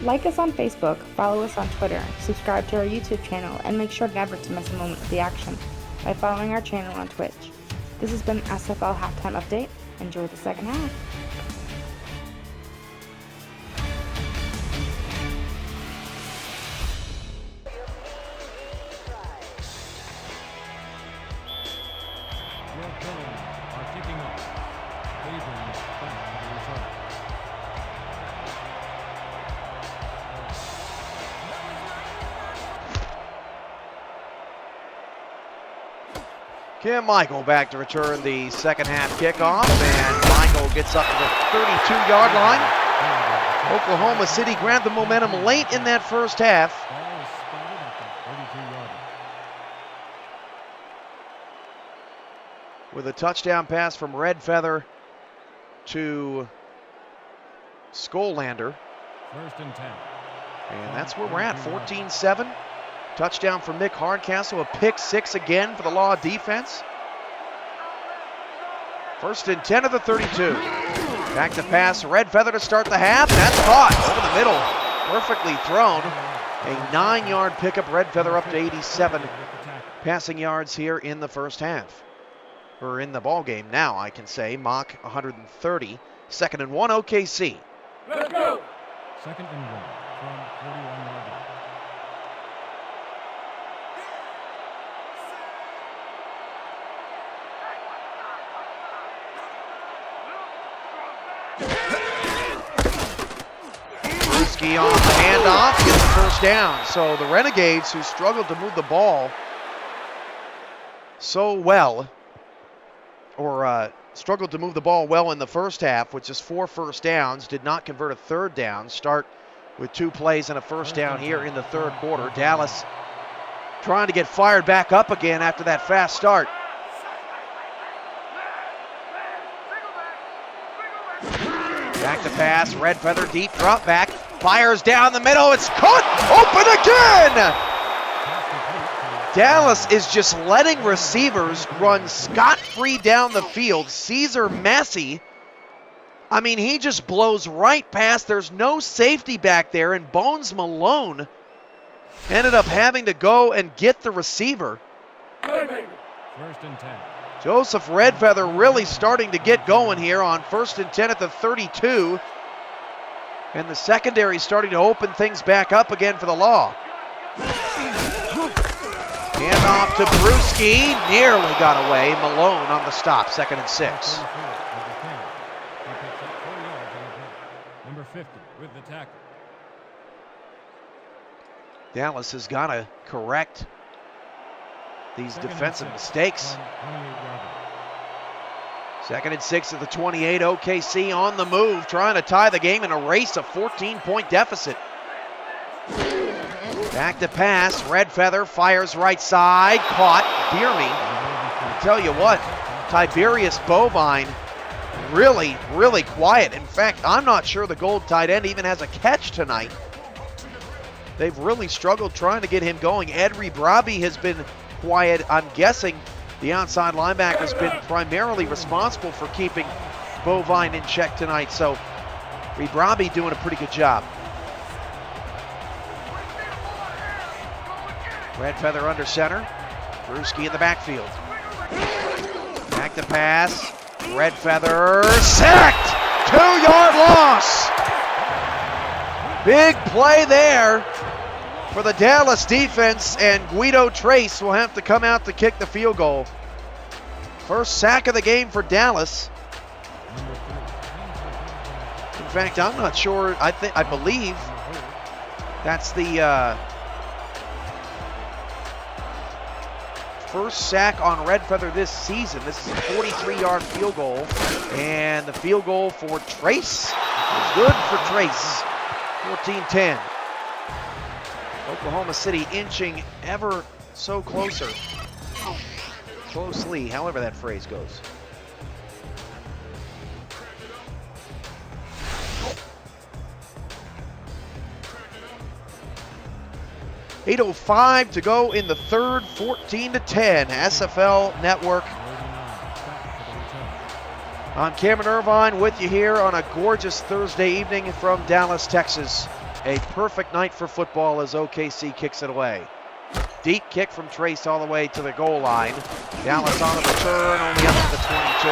Like us on Facebook, follow us on Twitter, subscribe to our YouTube channel, and make sure never to miss a moment of the action. by following our channel on Twitch. This has been SFL Halftime Update. Enjoy the second half. Your Villains are kicking off. Abrams back to the return. Kim Michael back to return the second half kickoff, and Michael gets up to the 32-yard line. Oklahoma City grabbed the momentum late in that first half. Ball is spotted at the 32-yard line. With a touchdown pass from Red Feather to Skolander. 1st and 10. And that's where we're at, 14-7. Touchdown from Mick Hardcastle, a pick six again for the Law defense. 1st and 10 of the 32. Back to pass, Red Feather to start the half, and that's caught over the middle. Perfectly thrown. A 9-yard pickup, Red Feather up to 87 passing yards here in the first half. Or in the ball game now, I can say. Mock 130. 2nd and 1, OKC. Let's go! 2nd and 1 from 41-yard line. On the handoff, gets the first down. So the Renegades, who struggled to move the ball so well, or struggled to move the ball well in the first half, which is 4 first downs, did not convert a 3rd down. Start with 2 plays and a first down here in the 3rd quarter. Dallas trying to get fired back up again after that fast start. Back to pass, Red Feather deep drop back. Fires down the middle, it's caught, open again! Dallas is just letting receivers run scot-free down the field. Caesar Massey, I mean, he just blows right past. There's no safety back there, and Bones Malone ended up having to go and get the receiver. 1st and 10. Joseph Red Feather really starting to get going here on 1st and 10 at the 32. And the secondary starting to open things back up again for the Law. Hand off to Brewski, nearly got away. Malone on the stop, 2nd and 6. Number 50 with the tackle. Dallas has got to correct these defensive mistakes. 2nd and 6 at the 28. OKC on the move, trying to tie the game and erase a 14-point deficit. Back to pass. Red Feather fires right side. Caught. Bierme. I tell you what, Tiberius Bovine really, really quiet. In fact, I'm not sure the Gold tight end even has a catch tonight. They've really struggled trying to get him going. Ed Rebrabi has been quiet. I'm guessing the outside linebacker has been primarily responsible for keeping Bovine in check tonight. So Rebrabi doing a pretty good job. Red Feather under center. Brewski in the backfield. Back to pass. Red Feather sacked. 2-yard loss. Big play there for the Dallas defense, and Guido Trace will have to come out to kick the field goal. First sack of the game for Dallas. In fact, I'm not sure. I believe that's the first sack on Red Feather this season. This is a 43-yard field goal, and the field goal for Trace is good for Trace. 14-10. Oklahoma City inching ever so closer. Closely, however that phrase goes. .805 to go in the third, 14-10. SFL Network. I'm Cameron Irvine with you here on a gorgeous Thursday evening from Dallas, Texas. A perfect night for football as OKC kicks it away. Deep kick from Trace all the way to the goal line. Dallas on the return, only up to the 22.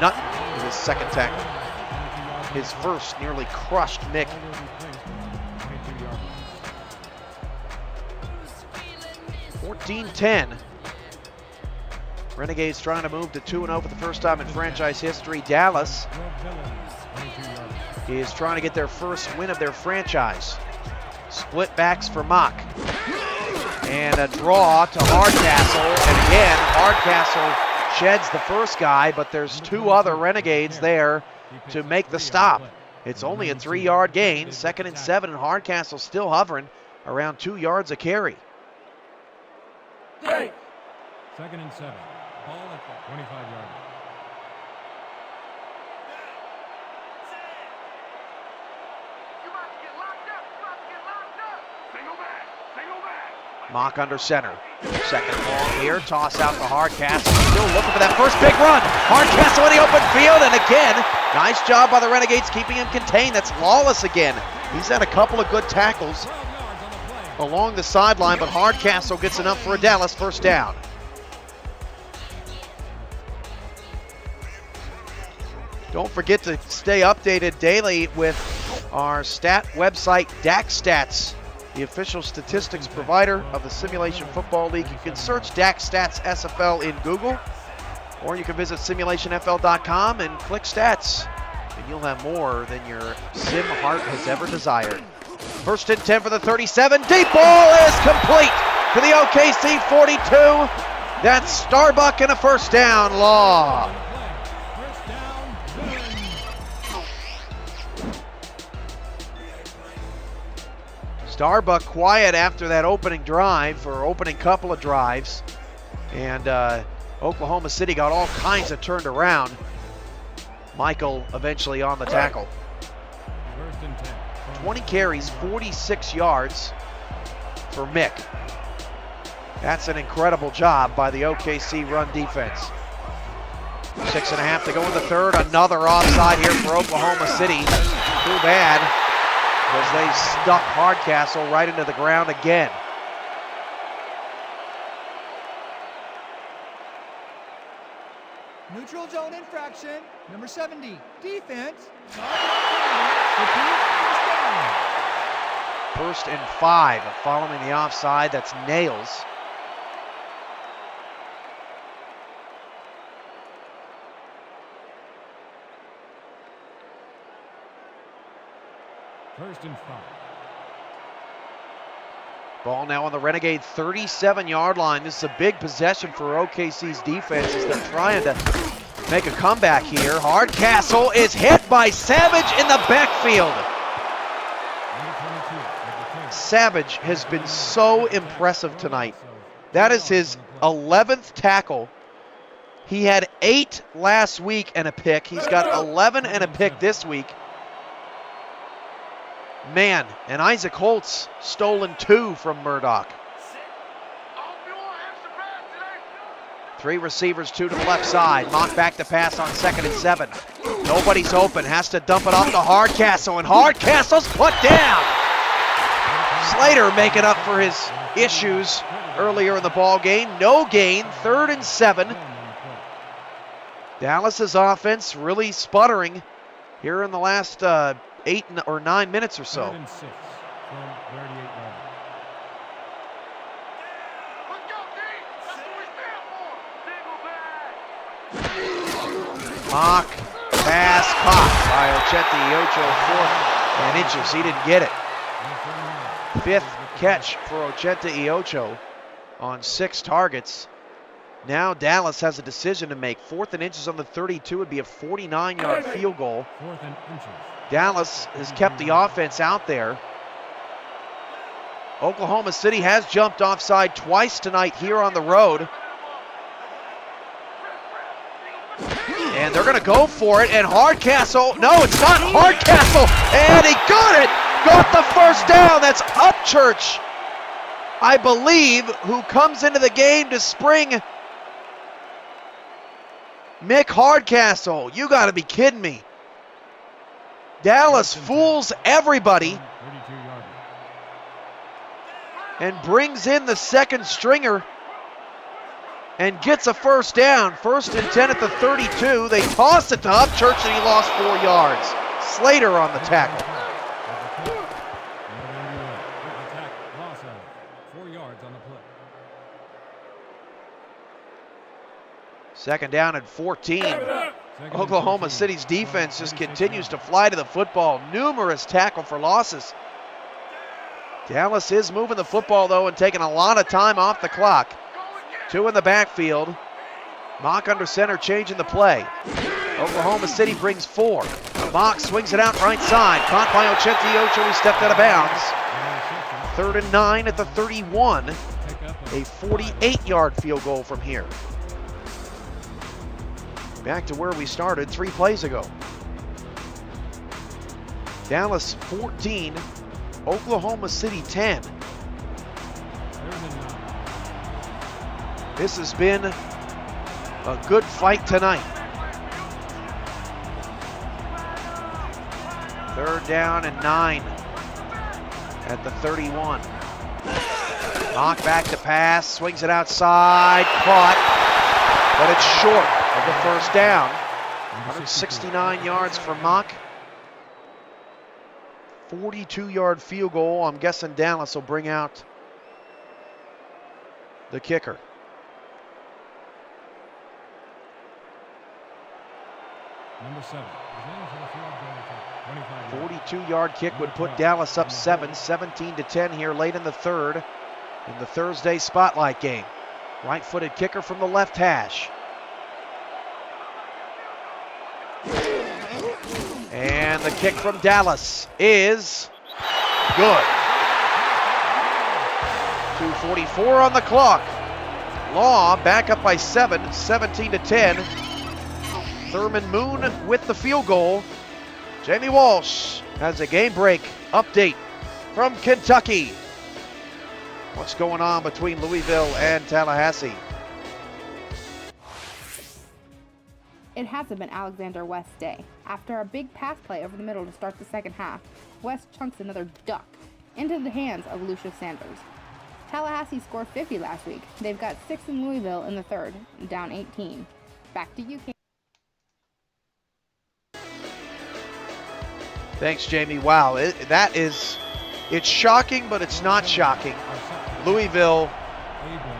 Nutt with his second tackle. His first nearly crushed Mick. 14-10. Renegades trying to move to 2-0 for the first time in franchise history. Dallas is trying to get their first win of their franchise. Split backs for Mock. And a draw to Hardcastle. And again, Hardcastle sheds the first guy, but there's two other Renegades there to make the stop. It's only a 3-yard gain. 2nd and 7, and Hardcastle still hovering around 2 yards a carry. 2nd and 7. Ball at the 25-yard line. Mock under center. Second ball here. Toss out to Hardcastle. Still looking for that first big run. Hardcastle in the open field. And again, nice job by the Renegades keeping him contained. That's Lawless again. He's had a couple of good tackles along the sideline, but Hardcastle gets enough for a Dallas first down. Don't forget to stay updated daily with our stat website, DAC Stats, the official statistics provider of the Simulation Football League. You can search DAC Stats SFL in Google, or you can visit simulationfl.com and click stats, and you'll have more than your sim heart has ever desired. 1st and 10 for the 37. Deep ball is complete to the OKC 42. That's Starbuck and a first down. Law. Starbuck quiet after that opening drive, or opening couple of drives. And Oklahoma City got all kinds of turned around. Michael eventually on the tackle. 20 carries, 46 yards for Mick. That's an incredible job by the OKC run defense. 6.5 to go in the third. Another offside here for Oklahoma City. Too bad, because they stuck Hardcastle right into the ground again. Neutral zone infraction, number 70, defense. 1st and 5 following the offside. That's Nails. First and 5. Ball now on the Renegade 37-yard line. This is a big possession for OKC's defense as they're trying to make a comeback here. Hardcastle is hit by Savage in the backfield. Savage has been so impressive tonight. That is his 11th tackle. He had 8 last week and a pick. He's got 11 and a pick this week. Man, and Isaac Holtz stolen 2 from Murdoch. 3 receivers, 2 to the left side. Mock back to pass on 2nd and 7. Nobody's open, has to dump it off to Hardcastle, and Hardcastle's put down. Slater making up for his issues earlier in the ball game. No gain, 3rd and 7. Dallas's offense really sputtering here in the last 8 or 9 minutes or so. 3rd and 6 from 38 yards. Mock pass caught by Ochente Iocho, 4th and inches. He didn't get it. 5th catch for Ochente Iocho on 6 targets. Now Dallas has a decision to make. 4th and inches on the 32 would be a 49-yard field goal. 4th and inches. Dallas has kept the offense out there. Oklahoma City has jumped offside twice tonight here on the road. And they're going to go for it, and Hardcastle, no, it's not Hardcastle, and he got it! Got the first down. That's Upchurch, I believe, who comes into the game to spring Mick Hardcastle. You got to be kidding me. Dallas fools everybody. and brings in the second stringer and gets a first down. 1st and 10 at the 32. They toss it to Upchurch and he lost 4 yards. Slater on the tackle. Loss of 4 yards on the play. 2nd down and 14. Oklahoma City's defense just continues to fly to the football. Numerous tackle for losses. Dallas is moving the football, though, and taking a lot of time off the clock. 2 in the backfield. Mock under center, changing the play. Oklahoma City brings 4. Mock swings it out right side. Caught by Ochenti Ocho, he stepped out of bounds. 3rd and 9 at the 31. A 48-yard field goal from here. Back to where we started 3 plays ago. Dallas 14, Oklahoma City 10. This has been a good fight tonight. 3rd down and 9 at the 31. Mock back to pass, swings it outside, caught, but it's short of the first down. 169 yards for Mock. 42-yard field goal. I'm guessing Dallas will bring out the kicker. Number 7. 42-yard kick would put Dallas up 17-10 here late in the 3rd in the Thursday Spotlight game. Right-footed kicker from the left hash. And the kick from Dallas is good. 2:44 on the clock. Law back up by 7, 17-10. Thurman Moon with the field goal. Jamie Walsh has a game break update from Kentucky. What's going on between Louisville and Tallahassee? It hasn't been Alexander West's day. After a big pass play over the middle to start the second half, West chunks another duck into the hands of Lucius Sanders. Tallahassee scored 50 last week. They've got 6 in Louisville in the 3rd, down 18. Back to you, Kate. Thanks, Jamie. Wow, it's shocking, but it's not shocking. Louisville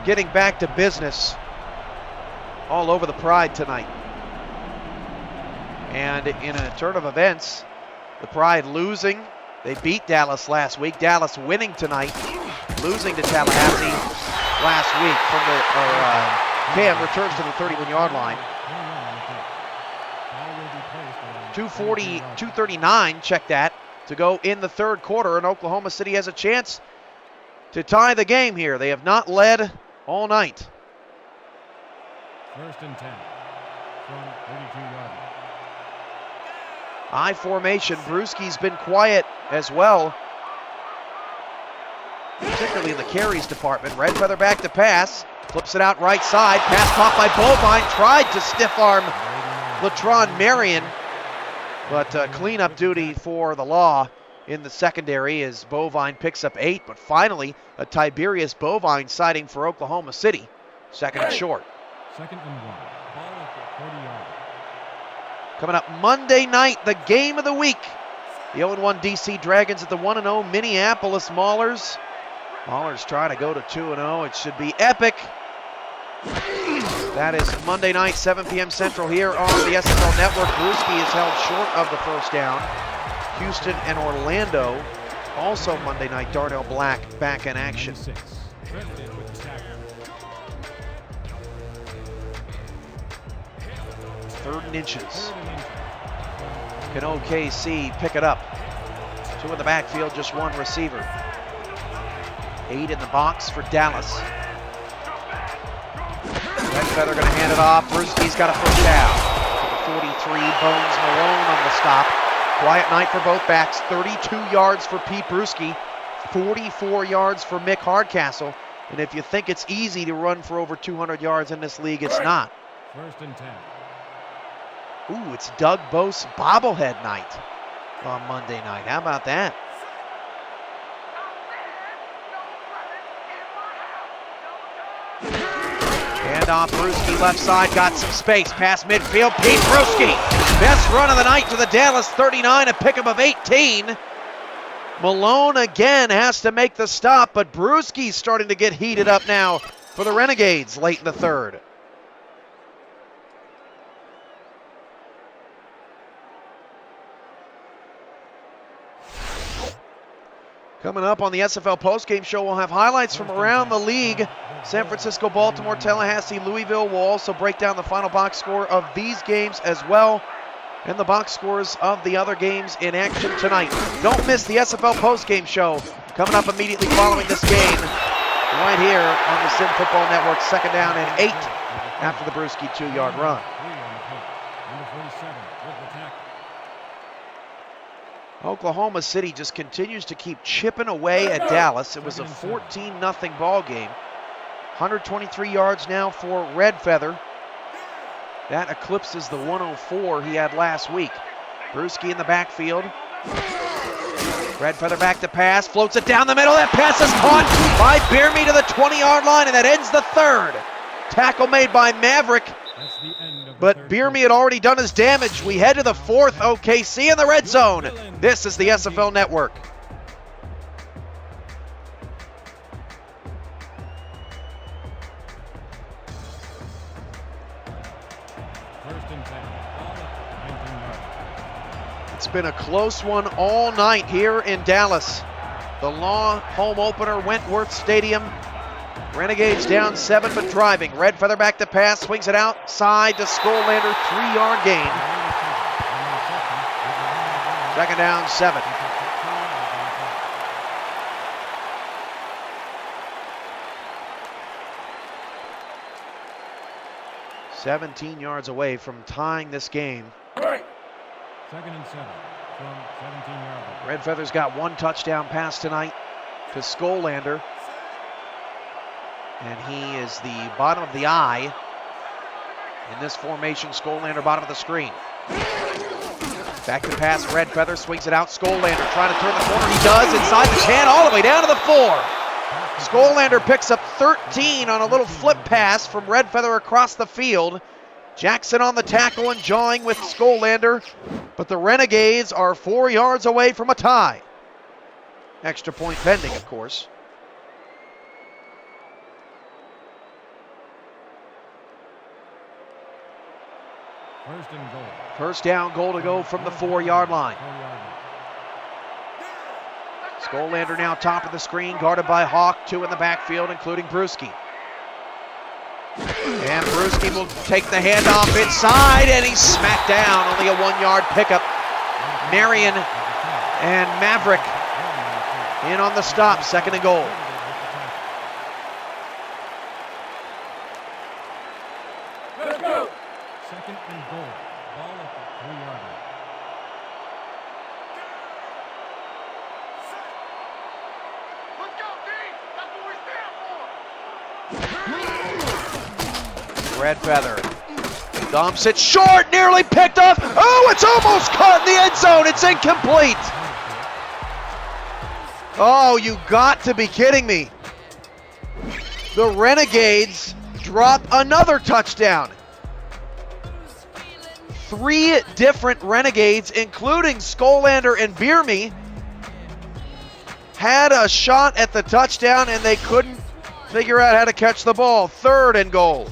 getting back to business all over the Pride tonight. And in a turn of events, the Pride losing. They beat Dallas last week. Dallas winning tonight, losing to Tallahassee last week from the Cam returns to the 31-yard line. 2:39, check that, to go in the 3rd quarter, and Oklahoma City has a chance to tie the game here. They have not led all night. 1st and 10 from 32-yard. I formation. Brewski's been quiet as well, particularly in the carries department. Red Feather back to pass, flips it out right side. Pass caught by Bovine, tried to stiff arm Latron Marion, but cleanup duty for the Law in the secondary as Bovine picks up 8, but finally a Tiberius Bovine sighting for Oklahoma City. 2nd and short. 2nd and 1. Ball at the 40-yard. Coming up Monday night, the game of the week. The 0-1 DC Dragons at the 1-0 Minneapolis Maulers. Maulers trying to go to 2-0. It should be epic. That is Monday night, 7 p.m. Central here on the SFL Network. Brewski is held short of the first down. Houston and Orlando, also Monday night. Darnell Black back in action. 3rd and inches. Can OKC pick it up? 2 in the backfield, just 1 receiver. 8 in the box for Dallas. Red Feather going to hand it off. Brewski's got a first down. 43, Bones Malone on the stop. Quiet night for both backs. 32 yards for Pete Brewski. 44 yards for Mick Hardcastle. And if you think it's easy to run for over 200 yards in this league, it's not. 1st and 10. Ooh, it's Doug Bose bobblehead night on Monday night. How about that? Handoff, Brewski left side, got some space. Past midfield, Pete Brewski. Best run of the night to the Dallas 39, a pickup of 18. Malone again has to make the stop, but Brewski's starting to get heated up now for the Renegades late in the third. Coming up on the SFL postgame show, we'll have highlights from around the league. San Francisco, Baltimore, Tallahassee, Louisville. We'll also break down the final box score of these games as well, and the box scores of the other games in action tonight. Don't miss the SFL postgame show coming up immediately following this game right here on the Sim Football Network. 2nd down and 8 after the Brewski 2-yard run. Oklahoma City just continues to keep chipping away at Dallas. It was a 14-0 ball game. 123 yards now for Red Feather. That eclipses the 104 he had last week. Brewski in the backfield. Red Feather back to pass, floats it down the middle. That pass is caught by Bierme to the 20-yard line, and that ends the third. Tackle made by Maverick, but Bierme had already done his damage. We head to the 4th. OKC in the red zone. This is the SFL Network. It's been a close one all night here in Dallas. The Law home opener, Wentworth Stadium. Renegades down 7 but driving. Red Feather back to pass, swings it outside to Skolander, 3-yard gain. 2nd down, 7. "17 yards away from tying this game. 2nd and 7 from 17 yards. Red Feather's got 1 touchdown pass tonight to Skolander. And he is the bottom of the eye in this formation. Skolander bottom of the screen. Back to pass, Red Feather swings it out. Skolander trying to turn the corner. He does, inside the 10, all the way down to the 4. Skolander picks up 13 on a little flip pass from Red Feather across the field. Jackson on the tackle and jawing with Skolander, but the Renegades are 4 yards away from a tie. Extra point pending, of course. First and goal. First down, goal to go from the 4-yard line. Skolander now top of the screen, guarded by Hawk, 2 in the backfield, including Brewski. And Brewski will take the handoff inside, and he's smacked down. Only a 1-yard pickup. Marion and Maverick in on the stop, 2nd and goal. Second and goal. Ball at the 3-yard line. Let's go, D! That's what we stand for! Red Feather dumps it short, nearly picked off. Oh, it's almost caught in the end zone. It's incomplete. Oh, you got to be kidding me. The Renegades drop another touchdown. 3 different Renegades, including Skolander and Bierme, had a shot at the touchdown and they couldn't figure out how to catch the ball. 3rd and goal.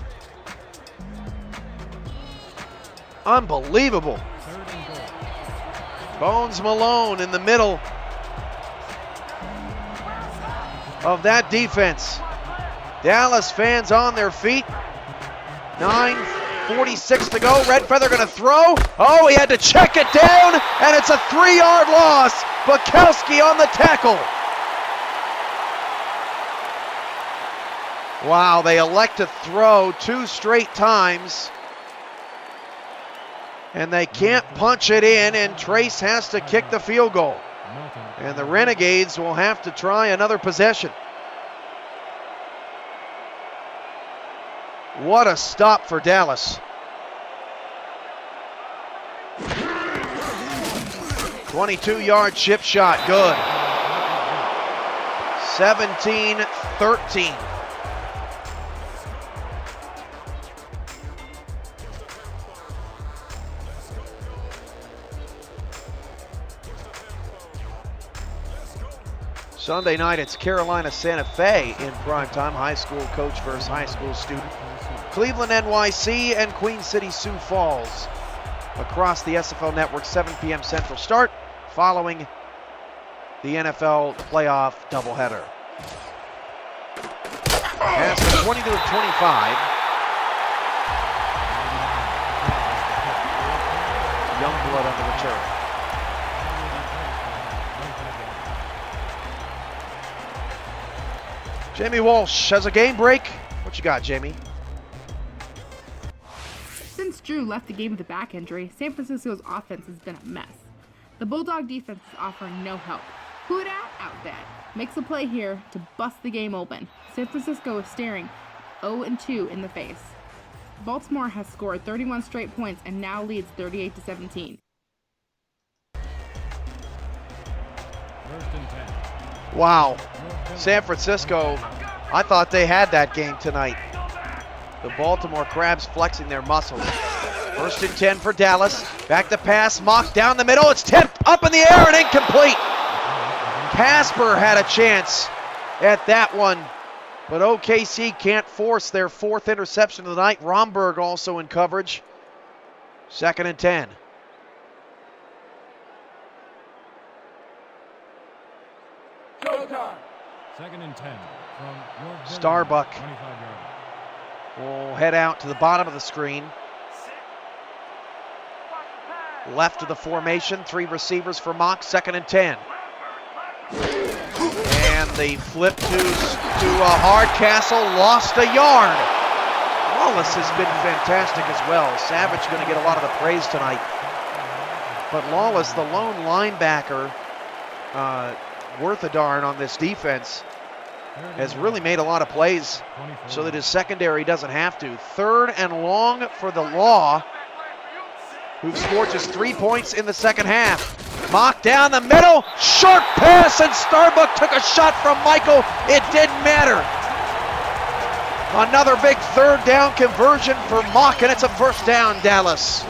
Unbelievable. Bones Malone in the middle of that defense. Dallas fans on their feet. 9:46 to go. Red Feather going to throw. Oh, he had to check it down, and it's a 3-yard loss. Bukowski on the tackle. Wow, they elect to throw 2 straight times, and they can't punch it in, and Trace has to kick the field goal. And the Renegades will have to try another possession. What a stop for Dallas. 22-yard chip shot, good. 17-13. Sunday night, it's Carolina Santa Fe in primetime. High school coach versus high school student. Cleveland NYC and Queen City Sioux Falls across the SFL Network, 7 p.m. Central start, following the NFL playoff doubleheader. Pass from 20 to 25. Youngblood on the return. Jamie Walsh has a game break. What you got, Jamie? Since Drew left the game with a back injury, San Francisco's offense has been a mess. The Bulldog defense is offering no help. Who dat? Out that. Makes a play here to bust the game open. San Francisco is staring 0-2 in the face. Baltimore has scored 31 straight points and now leads 38-17. First and 10. Wow. San Francisco, I thought they had that game tonight. The Baltimore Crabs flexing their muscles. First and 10 for Dallas. Back to pass, Mock down the middle. It's tipped up in the air and incomplete. Casper had a chance at that one, but OKC can't force their 4th interception of the night. Romberg also in coverage. 2nd and 10. Second and 10 from York. Starbuck 25 yards. will head out to the bottom of the screen. Left of the formation, 3 receivers for Mock, 2nd and 10. And the flip to Hardcastle, lost a yard. Wallace has been fantastic as well. Savage going to get a lot of the praise tonight. But Lawless, the lone linebacker, worth a darn on this defense, has really made a lot of plays so that his secondary doesn't have to. 3rd and long for the Law, who've scored just 3 points in the second half. Mock down the middle, short pass, and Starbuck took a shot from Michael. It didn't matter. Another big 3rd down conversion for Mock, and it's a 1st down, Dallas.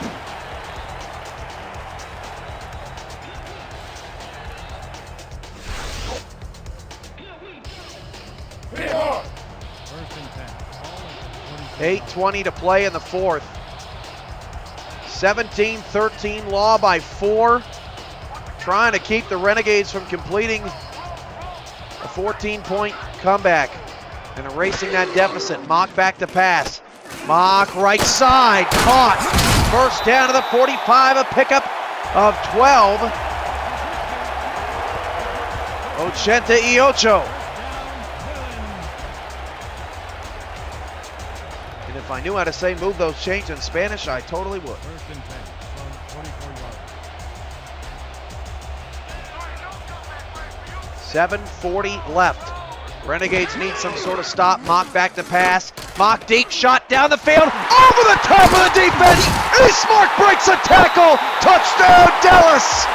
First and 10. 8:20 to play in the 4th. 17-13 Law by 4. Trying to keep the Renegades from completing a 14-point comeback and erasing that deficit. Mock back to pass. Mock right side, caught. 1st down to the 45, a pickup of 12. 88. And if I knew how to say move those chains in Spanish, I totally would. First and 10 from 24 yards. 7:40 left. Renegades need some sort of stop. Mock back to pass. Mock deep shot down the field. Over the top of the defense. Eastmark breaks a tackle. Touchdown, Dallas.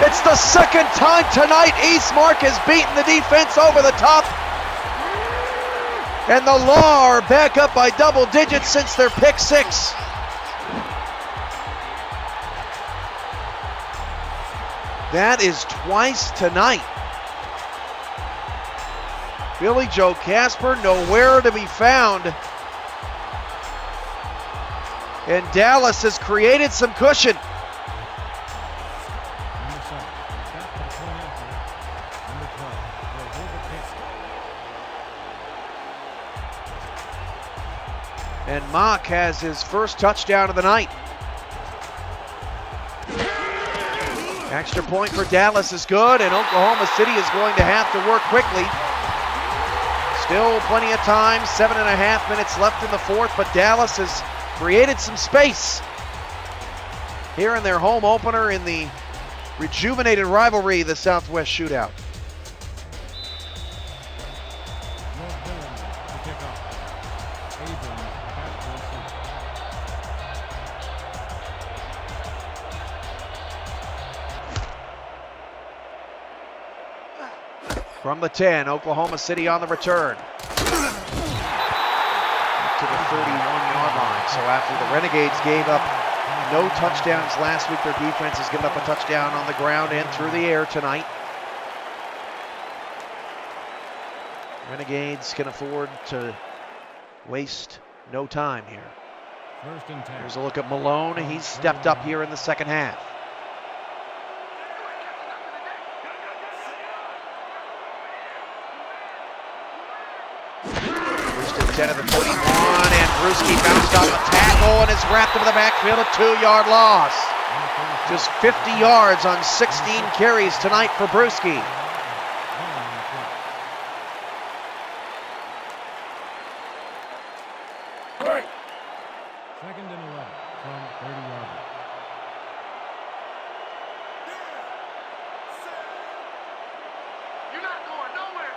It's the 2nd time tonight Eastmark has beaten the defense over the top. And the Law are back up by double digits since their pick 6. That is twice tonight. Billy Joe Casper nowhere to be found. And Dallas has created some cushion. Number 7. Back to the point after. Number 12. And Mock has his 1st touchdown of the night. Extra point for Dallas is good, and Oklahoma City is going to have to work quickly. Still plenty of time, 7.5 minutes left in the 4th, but Dallas has created some space here in their home opener in the rejuvenated rivalry, the Southwest Shootout. North Dillon to kick off. Abram back to receive. From the 10, Oklahoma City on the return. Up to the 31-yard line. So after the Renegades gave up no touchdowns last week, their defense has given up a touchdown on the ground and through the air tonight. Renegades can afford to waste no time here. First and 10. Here's a look at Malone. He's stepped up here in the second half. First and 10 of the 41, and Brewski bounced off a tackle and is wrapped into the backfield, a 2-yard loss. Just 50 yards on 16 carries tonight for Brewski. Second and 11 from 30-yard You're not going nowhere.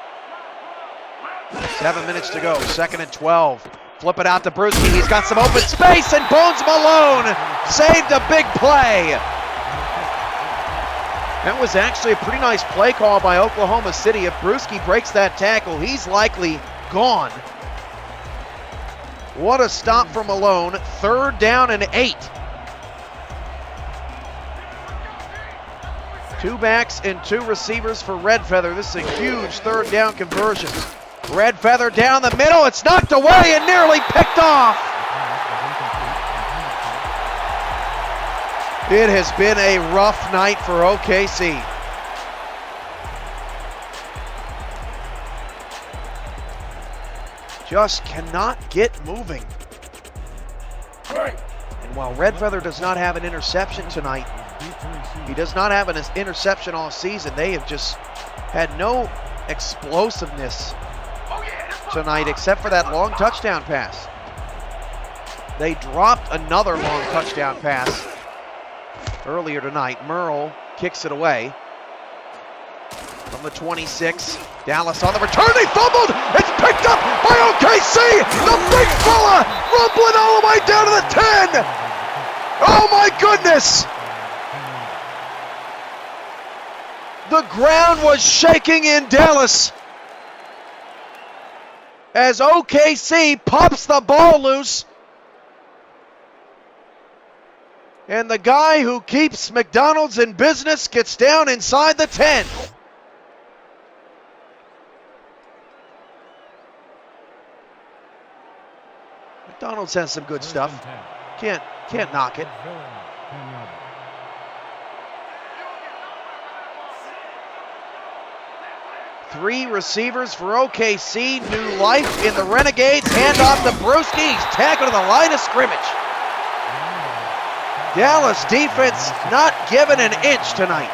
7 minutes to go, second and 12. Flip it out to Brewski. He's got some open space, and Bones Malone saved a big play. That was actually a pretty nice play call by Oklahoma City. If Brewski breaks that tackle, he's likely gone. What a stop for Malone. 3rd down and 8. 2 backs and 2 receivers for Red Feather. This is a huge 3rd down conversion. Red Feather down the middle. It's knocked away and nearly picked off. It has been a rough night for OKC. Just cannot get moving. And while Red Feather does not have an interception tonight, he does not have an interception all season. They have just had no explosiveness tonight except for that long touchdown pass. They dropped another long touchdown pass earlier tonight. Merle kicks it away from the 26. Dallas on the return. They fumbled. It's picked up by OKC. The big fella rumbling all the way down to the 10. Oh my goodness. The ground was shaking in Dallas as OKC pops the ball loose. And the guy who keeps McDonald's in business gets down inside the 10. McDonald's has some good stuff. Can't knock it. Three receivers for OKC. New life in the Renegades. Hand off to Brewski. He's tackled to the line of scrimmage. Dallas defense not given an inch tonight.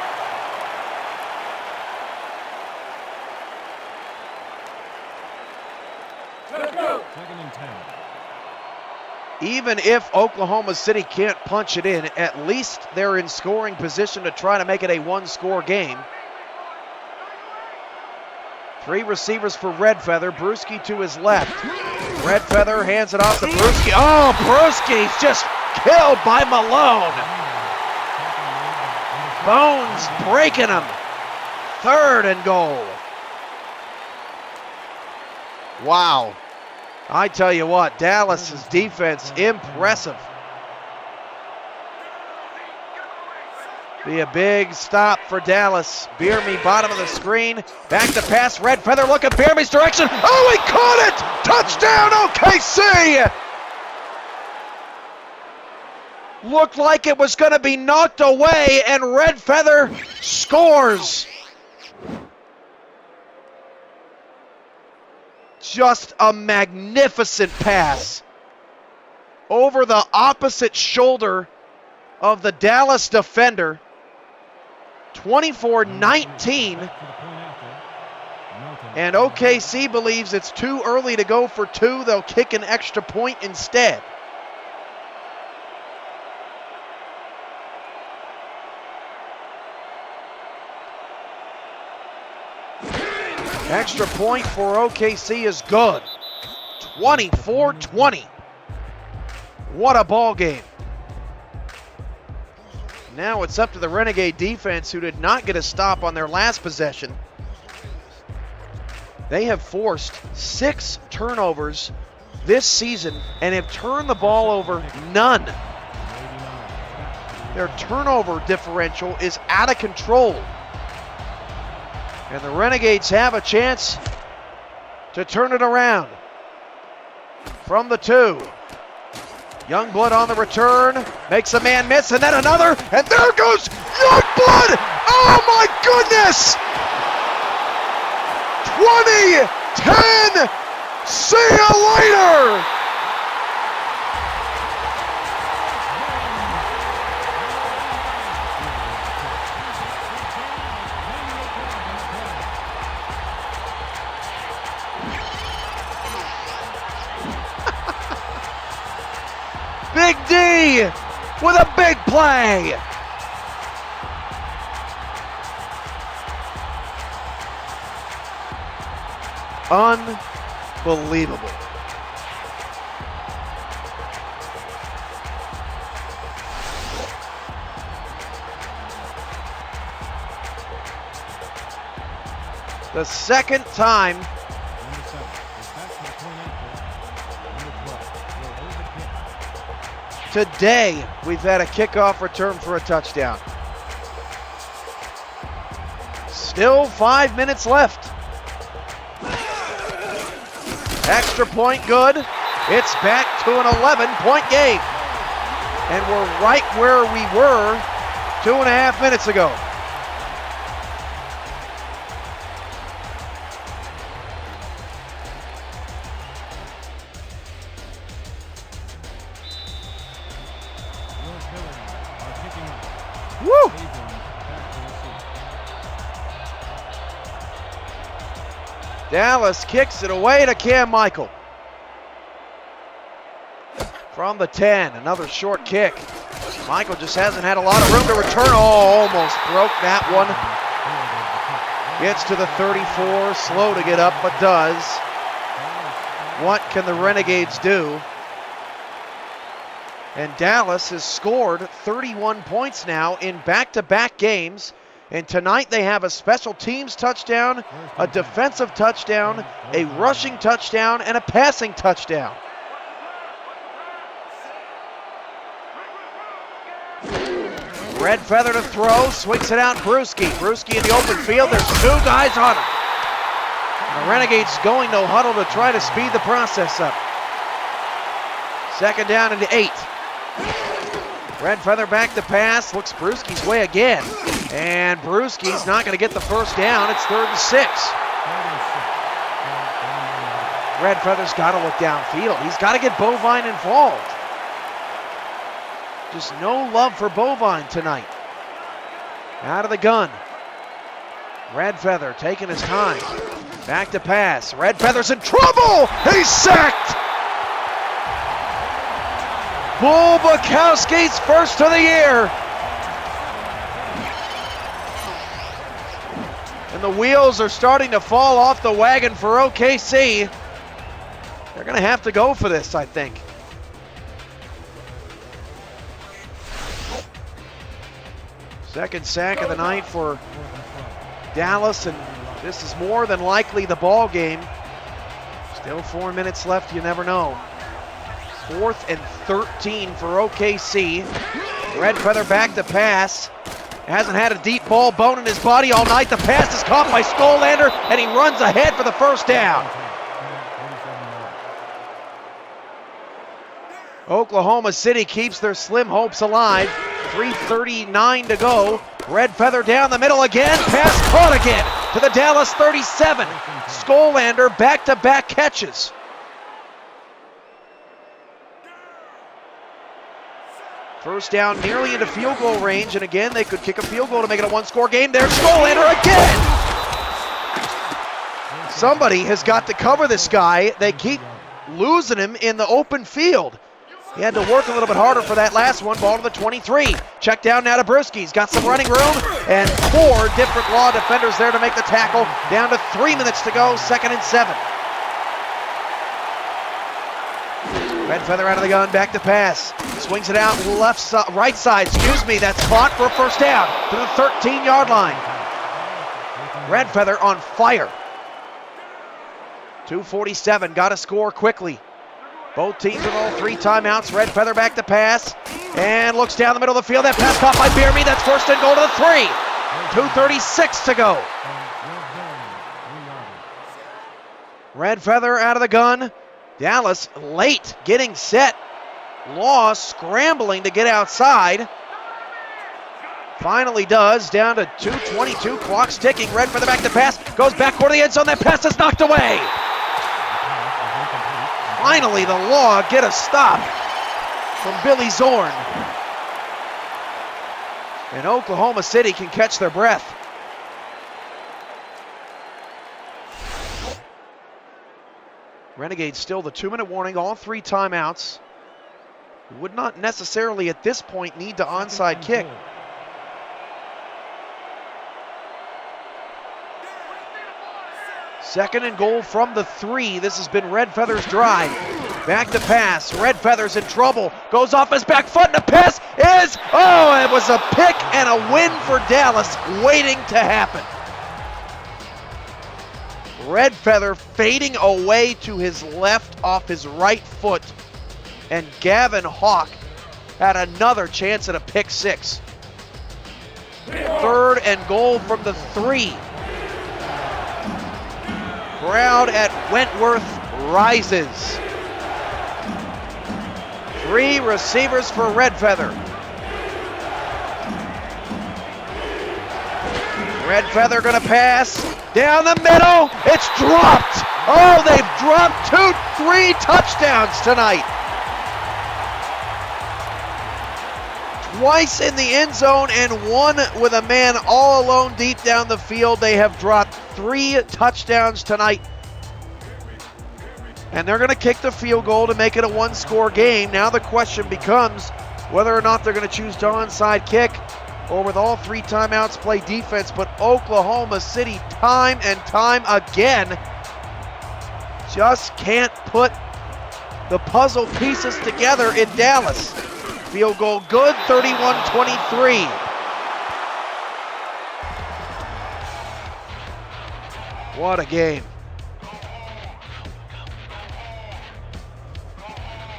Second and 10. Even if Oklahoma City can't punch it in, at least they're in scoring position to try to make it a one-score game. Three receivers for Red Feather. Brewski to his left. Red Feather hands it off to Brewski. Oh, Brewski's just killed by Malone. Bones breaking him. 3rd and goal. Wow. I tell you what, Dallas's defense, impressive. Be a big stop for Dallas. Bierme, bottom of the screen. Back to pass. Red Feather, look at Bierme's direction. Oh, he caught it! Touchdown, OKC! Looked like it was going to be knocked away, and Red Feather scores. Just a magnificent pass over the opposite shoulder of the Dallas defender. 24-19. And OKC believes it's too early to go for 2. They'll kick an extra point instead. Extra point for OKC is good. 24-20. What a ball game. Now it's up to the Renegade defense, who did not get a stop on their last possession. They have forced 6 turnovers this season and have turned the ball over none. Their turnover differential is out of control. And the Renegades have a chance to turn it around. From the 2. Youngblood on the return, makes a man miss, and then another, and there goes Youngblood! Oh my goodness! 20-10! See you later! Big D with a big play. Unbelievable. The second time today we've had a kickoff return for a touchdown. Still 5 minutes left. Extra point good. It's back to an 11-point game. And we're right where we were 2.5 minutes ago. Woo! Dallas kicks it away to Cam Michael. From the 10, another short kick. Michael just hasn't had a lot of room to return. Oh, almost broke that one. Gets to the 34, slow to get up, but does. What can the Renegades do? And Dallas has scored 31 points now in back-to-back games. And tonight they have a special teams touchdown, a defensive touchdown, a rushing touchdown, and a passing touchdown. Red Feather to throw, swings it out, Brewski. Brewski in the open field, there's 2 guys on him. And the Renegades going no huddle to try to speed the process up. Second down and 8. Red Feather back to pass, looks Brewski's way again. And Brewski's not going to get the first down. It's 3rd and 6. Red Feather's got to look downfield. He's got to get Bovine involved. Just no love for Bovine tonight. Out of the gun. Red Feather taking his time. Back to pass. Red Feather's in trouble. He's sacked. Bull Bukowski's first of the year. And the wheels are starting to fall off the wagon for OKC. They're going to have to go for this, I think. Second sack of the night for Dallas, and this is more than likely the ball game. Still 4 minutes left, you never know. 4th and 13 for OKC. Red Feather back to pass. Hasn't had a deep ball bone in his body all night. The pass is caught by Skolander, and he runs ahead for the first down. Oklahoma City keeps their slim hopes alive. 3:39 to go. Red Feather down the middle again. Pass caught again to the Dallas 37. Skolander back-to-back catches. First down nearly into field goal range, and again they could kick a field goal to make it a one-score game. There's Skolander again! Somebody has got to cover this guy. They keep losing him in the open field. He had to work a little bit harder for that last one. Ball to the 23. Check down now to Brewski. He's got some running room, and 4 different Law defenders there to make the tackle. Down to 3 minutes to go, 2nd and 7. Red Feather out of the gun, back to pass. Swings it out right side, That's caught for a first down to the 13-yard line. Red Feather on fire. 2:47, got to score quickly. Both teams with all 3 timeouts. Red Feather back to pass and looks down the middle of the field. That pass caught by Beerme. That's first and goal to the 3. 2:36 to go. Red Feather out of the gun. Dallas late getting set. Law scrambling to get outside. Finally does, down to 2:22, clock's ticking. Red Feather back to pass, goes back toward the end zone, that pass is knocked away. Finally the Law get a stop from Billy Zorn. And Oklahoma City can catch their breath. Renegades still the 2-minute warning, all 3 timeouts. Would not necessarily at this point need to onside kick. Second and goal from the 3. This has been Red Feather's drive. Back to pass. Red Feather's in trouble. Goes off his back foot and the pass is, it was a pick and a win for Dallas waiting to happen. Red Feather fading away to his left off his right foot. And Gavin Hawk had another chance at a pick 6. Third and goal from the 3. Crowd at Wentworth rises. 3 receivers for Red Feather. Red Feather gonna pass down the middle. It's dropped. Oh, they've dropped 3 touchdowns tonight. Twice in the end zone and 1 with a man all alone deep down the field. They have dropped 3 touchdowns tonight. And they're going to kick the field goal to make it a 1-score game. Now the question becomes whether or not they're going to choose to onside kick or with all 3 timeouts play defense. But Oklahoma City time and time again just can't put the puzzle pieces together in Dallas. Field goal good, 31-23. What a game.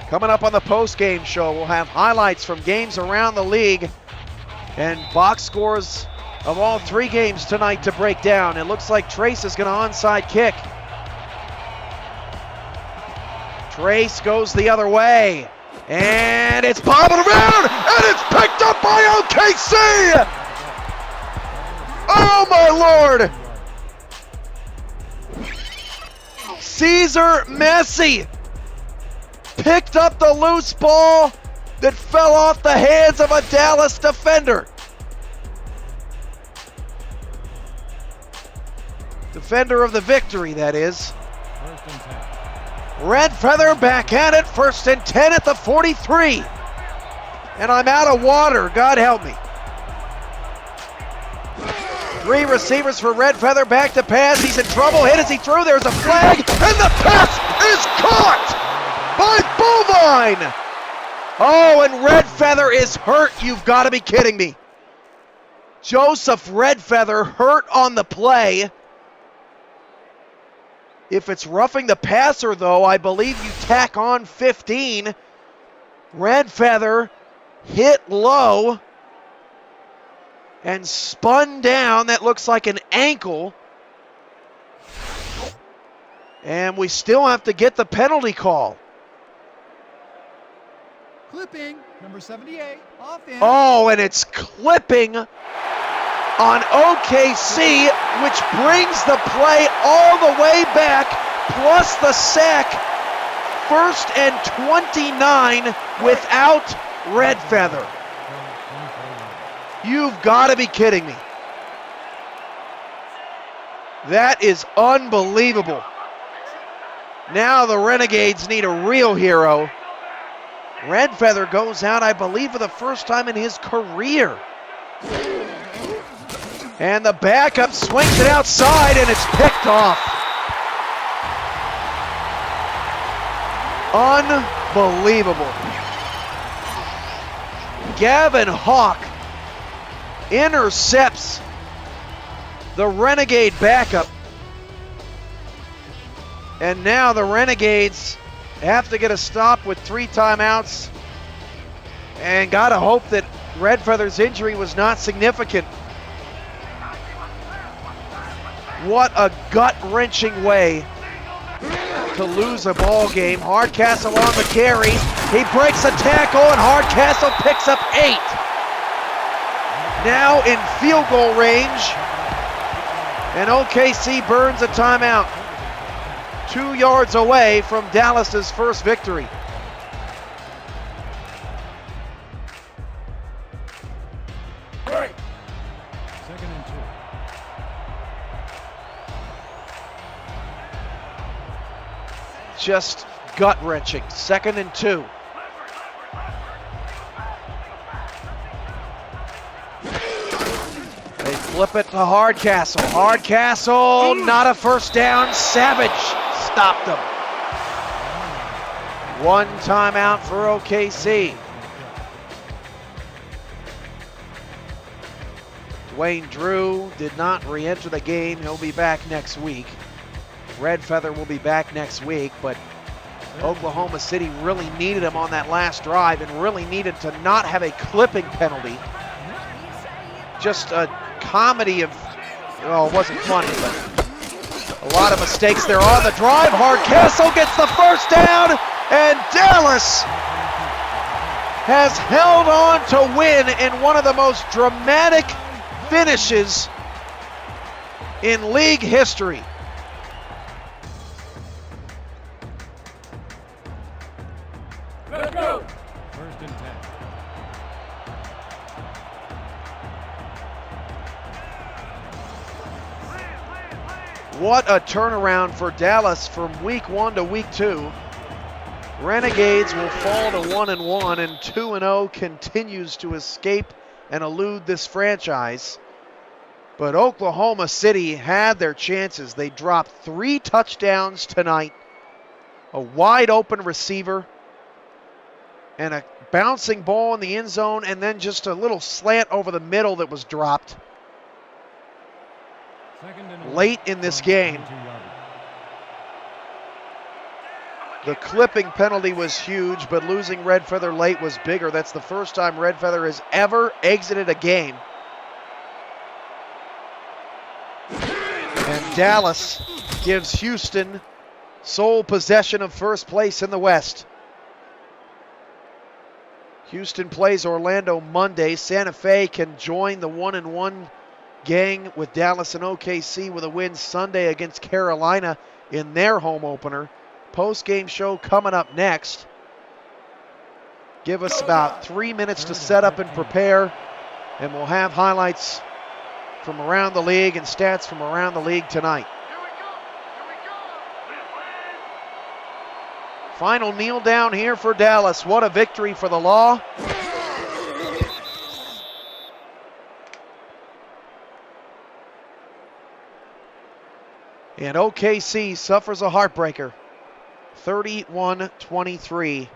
Coming up on the post-game show, we'll have highlights from games around the league and box scores of all 3 games tonight to break down. It looks like Trace is going to onside kick. Trace goes the other way. And it's bobbing around, and it's picked up by OKC! Oh my Lord! Cesar Messi picked up the loose ball that fell off the hands of a Dallas defender. Defender of the victory, that is. Red Feather back at it, 1st and 10 at the 43. And I'm out of water, God help me. 3 receivers for Red Feather, back to pass, he's in trouble, hit as he threw, there's a flag, and the pass is caught by Bovine. Oh, and Red Feather is hurt, you've got to be kidding me. Joseph Red Feather hurt on the play. If it's roughing the passer, though, I believe you tack on 15. Red Feather hit low and spun down. That looks like an ankle. And we still have to get the penalty call. Clipping, number 78, offense. Oh, and it's clipping on OKC, which brings the play all the way back, plus the sack. 1st and 29 without Red Feather. You've got to be kidding me. That is unbelievable. Now the Renegades need a real hero. Red Feather goes out, I believe, for the first time in his career. And the backup swings it outside, and it's picked off. Unbelievable. Gavin Hawk intercepts the Renegade backup. And now the Renegades have to get a stop with 3 timeouts. And gotta hope that Red Feather's injury was not significant. What a gut-wrenching way to lose a ball game. Hardcastle on the carry. He breaks a tackle, and Hardcastle picks up 8. Now in field goal range, and OKC burns a timeout. 2 yards away from Dallas's first victory. Second and 2. Just gut-wrenching. 2nd and 2. They flip it to Hardcastle. Hardcastle, not a first down. Savage stopped them. 1 timeout for OKC. Dwayne Drew did not re-enter the game. He'll be back next week. Red Feather will be back next week, but Oklahoma City really needed him on that last drive and really needed to not have a clipping penalty. Just a comedy of, well, it wasn't funny, but a lot of mistakes there on the drive. Hardcastle gets the first down, and Dallas has held on to win in one of the most dramatic finishes in league history. Let's go. 1st and 10. What a turnaround for Dallas from week 1 to week 2. Renegades will fall to 1-1, and 2-0 continues to escape and elude this franchise. But Oklahoma City had their chances. They dropped 3 touchdowns tonight, a wide open receiver, and a bouncing ball in the end zone, and then just a little slant over the middle that was dropped late in this game. The clipping penalty was huge, but losing Red Feather late was bigger. That's the first time Red Feather has ever exited a game. And Dallas gives Houston sole possession of first place in the West. Houston plays Orlando Monday. Santa Fe can join the 1-1 gang with Dallas and OKC with a win Sunday against Carolina in their home opener. Post-game show coming up next. Give us about 3 minutes to set up and prepare, and we'll have highlights from around the league and stats from around the league tonight. Final kneel down here for Dallas. What a victory for the Law. And OKC suffers a heartbreaker. 31-23.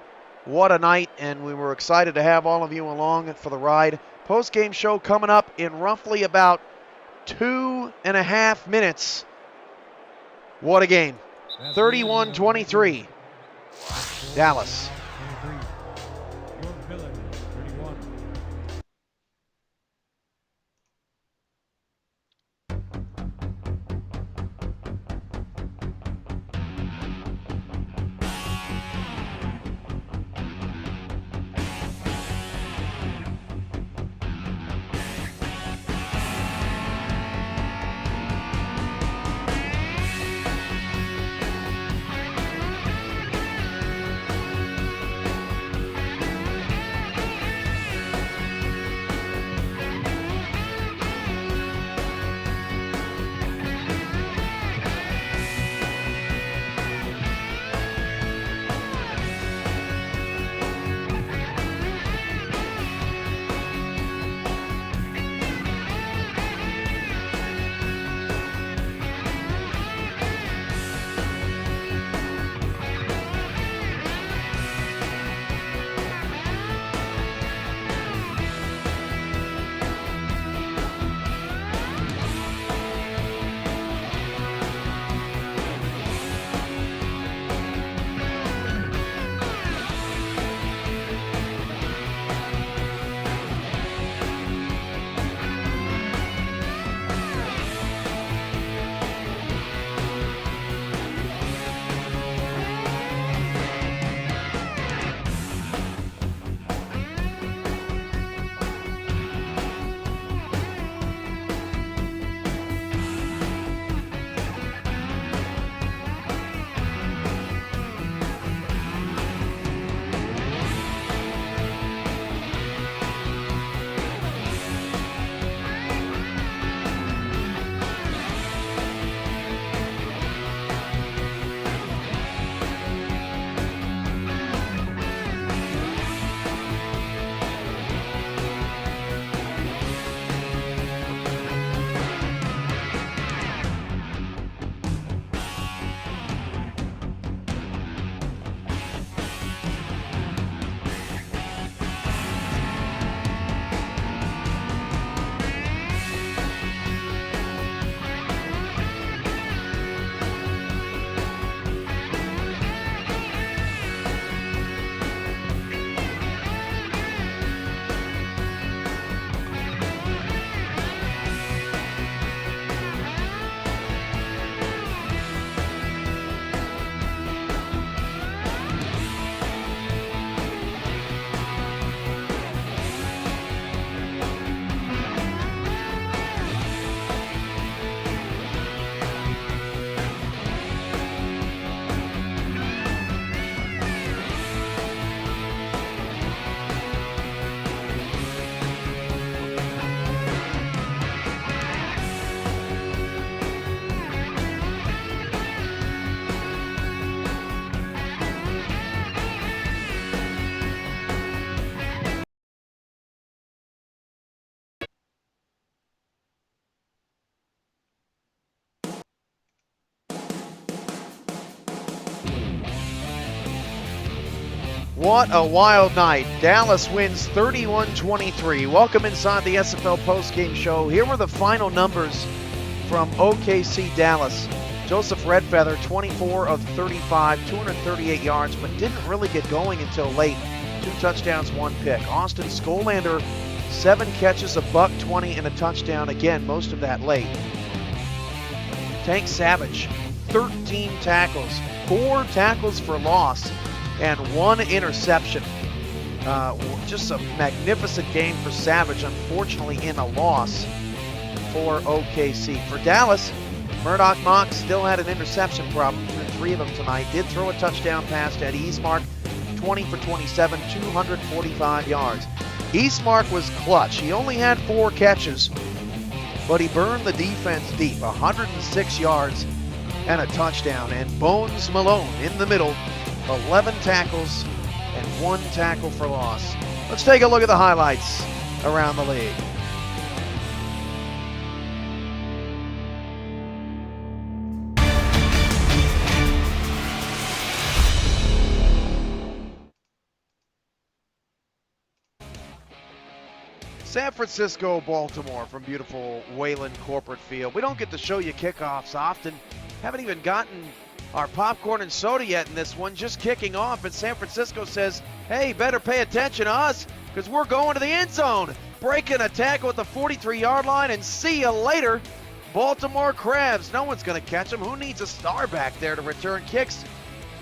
What a night, and we were excited to have all of you along for the ride. Post-game show coming up in roughly about 2.5 minutes. What a game. 31-23. Dallas. What a wild night. Dallas wins 31-23. Welcome inside the SFL postgame show. Here were the final numbers from OKC Dallas. Joseph Redfeather, 24 of 35, 238 yards, but didn't really get going until late. 2 touchdowns, 1 pick. Austin Skolander, 7 catches, $120, and a touchdown. Again, most of that late. Tank Savage, 13 tackles, 4 tackles for loss, and 1 interception. Just a magnificent game for Savage, unfortunately in a loss for OKC. For Dallas, Murdoch Mock still had an interception problem, threw 3 of them tonight. Did throw a touchdown pass to Eddie Eastmark, 20 for 27, 245 yards. Eastmark was clutch. He only had 4 catches, but he burned the defense deep, 106 yards and a touchdown. And Bones Malone in the middle, 11 tackles and 1 tackle for loss. Let's take a look at the highlights around the league. San Francisco, Baltimore from beautiful Wayland Corporate Field. We don't get to show you kickoffs often. Haven't even gotten our popcorn and soda yet in this one. Just kicking off, and San Francisco says, hey, better pay attention to us because we're going to the end zone. Breaking a tackle at the 43-yard line, and see you later. Baltimore Crabs. No one's going to catch them. Who needs a star back there to return kicks?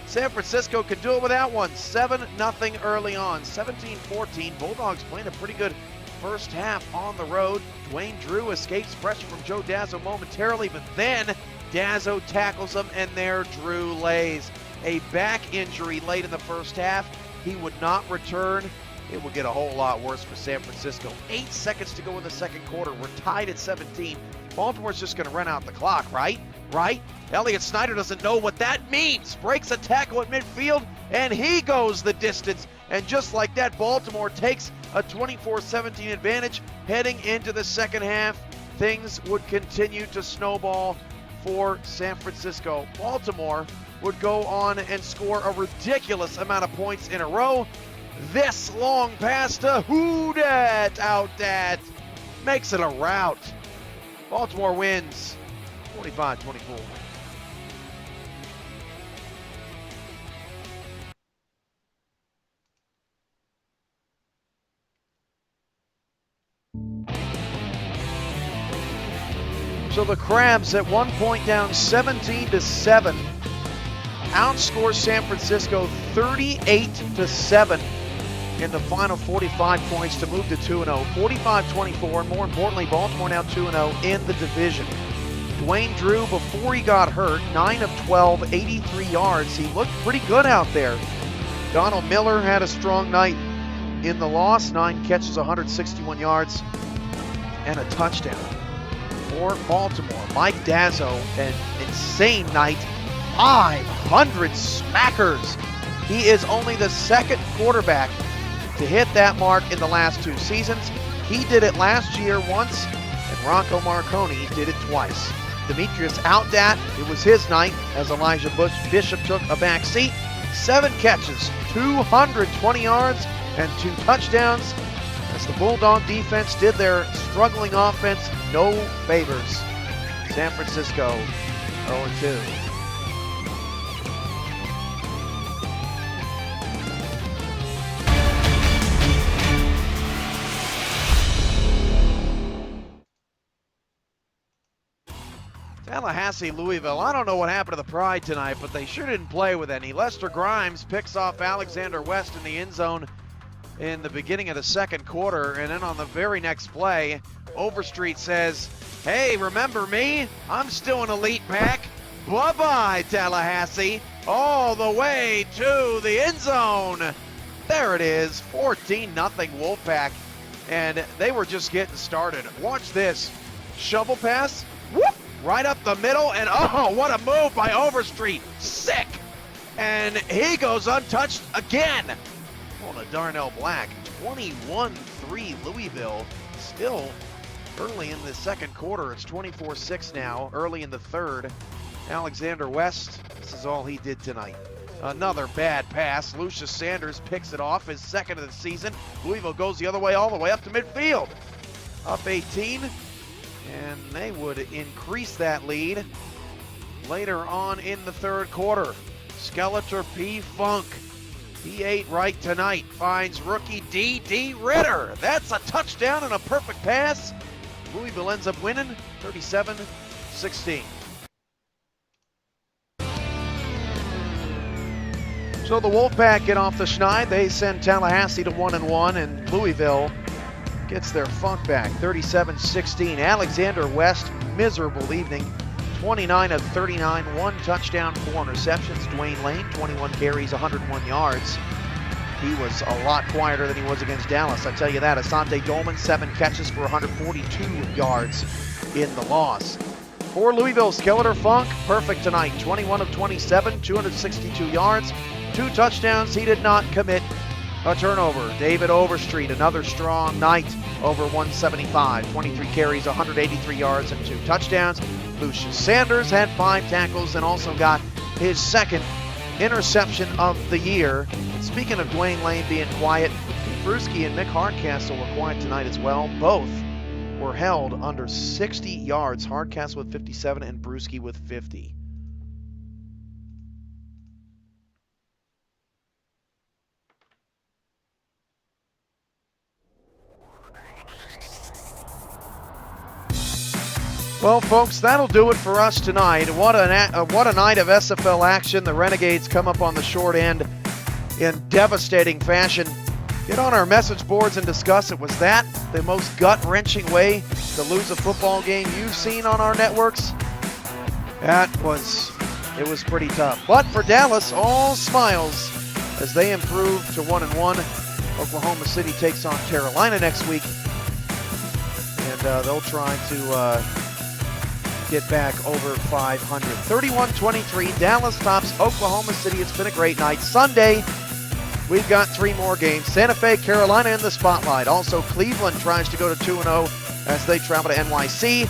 San Francisco could do it without one. 7-0 early on. 17-14. Bulldogs playing a pretty good first half on the road. Dwayne Drew escapes pressure from Joe Dazzo momentarily, but then Dazzo tackles him, and there Drew lays. A back injury late in the first half. He would not return. It would get a whole lot worse for San Francisco. 8 seconds to go in the second quarter. We're tied at 17. Baltimore's just going to run out the clock, right? Elliott Snyder doesn't know what that means. Breaks a tackle at midfield, and he goes the distance. And just like that, Baltimore takes a 24-17 advantage heading into the second half. Things would continue to snowball for San Francisco. Baltimore would go on and score a ridiculous amount of points in a row. This long pass to Houdat out that makes it a rout. Baltimore wins 45-24. So the Crabs at one point down 17-7 outscore San Francisco 38-7 in the final 45 points to move to 2-0. 45-24, and more importantly, Baltimore now 2-0 in the division. Dwayne Drew, before he got hurt, 9 of 12, 83 yards. He looked pretty good out there. Donald Miller had a strong night in the loss, 9 catches, 161 yards, and a touchdown. For Baltimore, Mike Dazzo, an insane night, 500 smackers. He is only the second quarterback to hit that mark in the last 2 seasons. He did it last year once, and Rocco Marconi did it twice. Demetrius Outdat, it was his night as Elijah Bishop took a back seat. 7 catches, 220 yards, and 2 touchdowns. As the Bulldog defense did their struggling offense no favors. San Francisco 0-2. Tallahassee, Louisville. I don't know what happened to the Pride tonight, but they sure didn't play with any. Lester Grimes picks off Alexander West in the end zone in the beginning of the second quarter, and then on the very next play, Overstreet says, hey, remember me? I'm still an elite pack. Bye-bye, Tallahassee. All the way to the end zone. There it is, 14-0 Wolfpack, and they were just getting started. Watch this. Shovel pass, whoop, right up the middle, and oh, what a move by Overstreet. Sick. And he goes untouched again. On a Darnell Black, 21-3 Louisville. Still early in the second quarter. It's 24-6 now, early in the third. Alexander West, this is all he did tonight. Another bad pass. Lucius Sanders picks it off, his second of the season. Louisville goes the other way, all the way up to midfield. Up 18, and they would increase that lead later on in the third quarter. Skeletor P. Funk, he ate right tonight, finds rookie D.D. Ritter. That's a touchdown and a perfect pass. Louisville ends up winning 37-16. So the Wolfpack get off the schneid. They send Tallahassee to 1-1, and Louisville gets their funk back, 37-16. Alexander West, miserable evening, 29 of 39, 1 touchdown, 4 interceptions. Dwayne Lane, 21 carries, 101 yards. He was a lot quieter than he was against Dallas, I tell you that. Asante Dolman, 7 catches for 142 yards in the loss. For Louisville, Skeletor Funk, perfect tonight, 21 of 27, 262 yards, 2 touchdowns. He did not commit a turnover. David Overstreet, another strong night, over 175, 23 carries, 183 yards, and 2 touchdowns. Lucius Sanders had 5 tackles and also got his second interception of the year. And speaking of Dwayne Lane being quiet, Pete Bruschi and Mick Hardcastle were quiet tonight as well. Both were held under 60 yards. Hardcastle with 57 and Bruschi with 50. Well, folks, that'll do it for us tonight. What a night of SFL action. The Renegades come up on the short end in devastating fashion. Get on our message boards and discuss it. Was that the most gut-wrenching way to lose a football game you've seen on our networks? It was pretty tough. But for Dallas, all smiles as they improve to 1-1. Oklahoma City takes on Carolina next week, and they'll try to get back over 500. 31-23, Dallas tops Oklahoma City. It's been a great night. Sunday, we've got 3 more games. Santa Fe, Carolina in the spotlight. Also, Cleveland tries to go to 2-0 as they travel to NYC.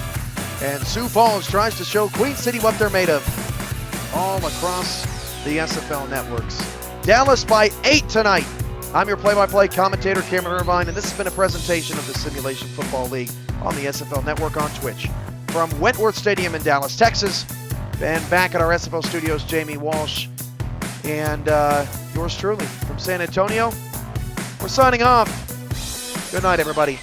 And Sioux Falls tries to show Queen City what they're made of. All across the SFL networks. Dallas by 8 tonight. I'm your play-by-play commentator, Cameron Irvine, and this has been a presentation of the Simulation Football League on the SFL Network on Twitch. From Wentworth Stadium in Dallas, Texas, and back at our SFL studios, Jamie Walsh, and yours truly from San Antonio. We're signing off. Good night, everybody.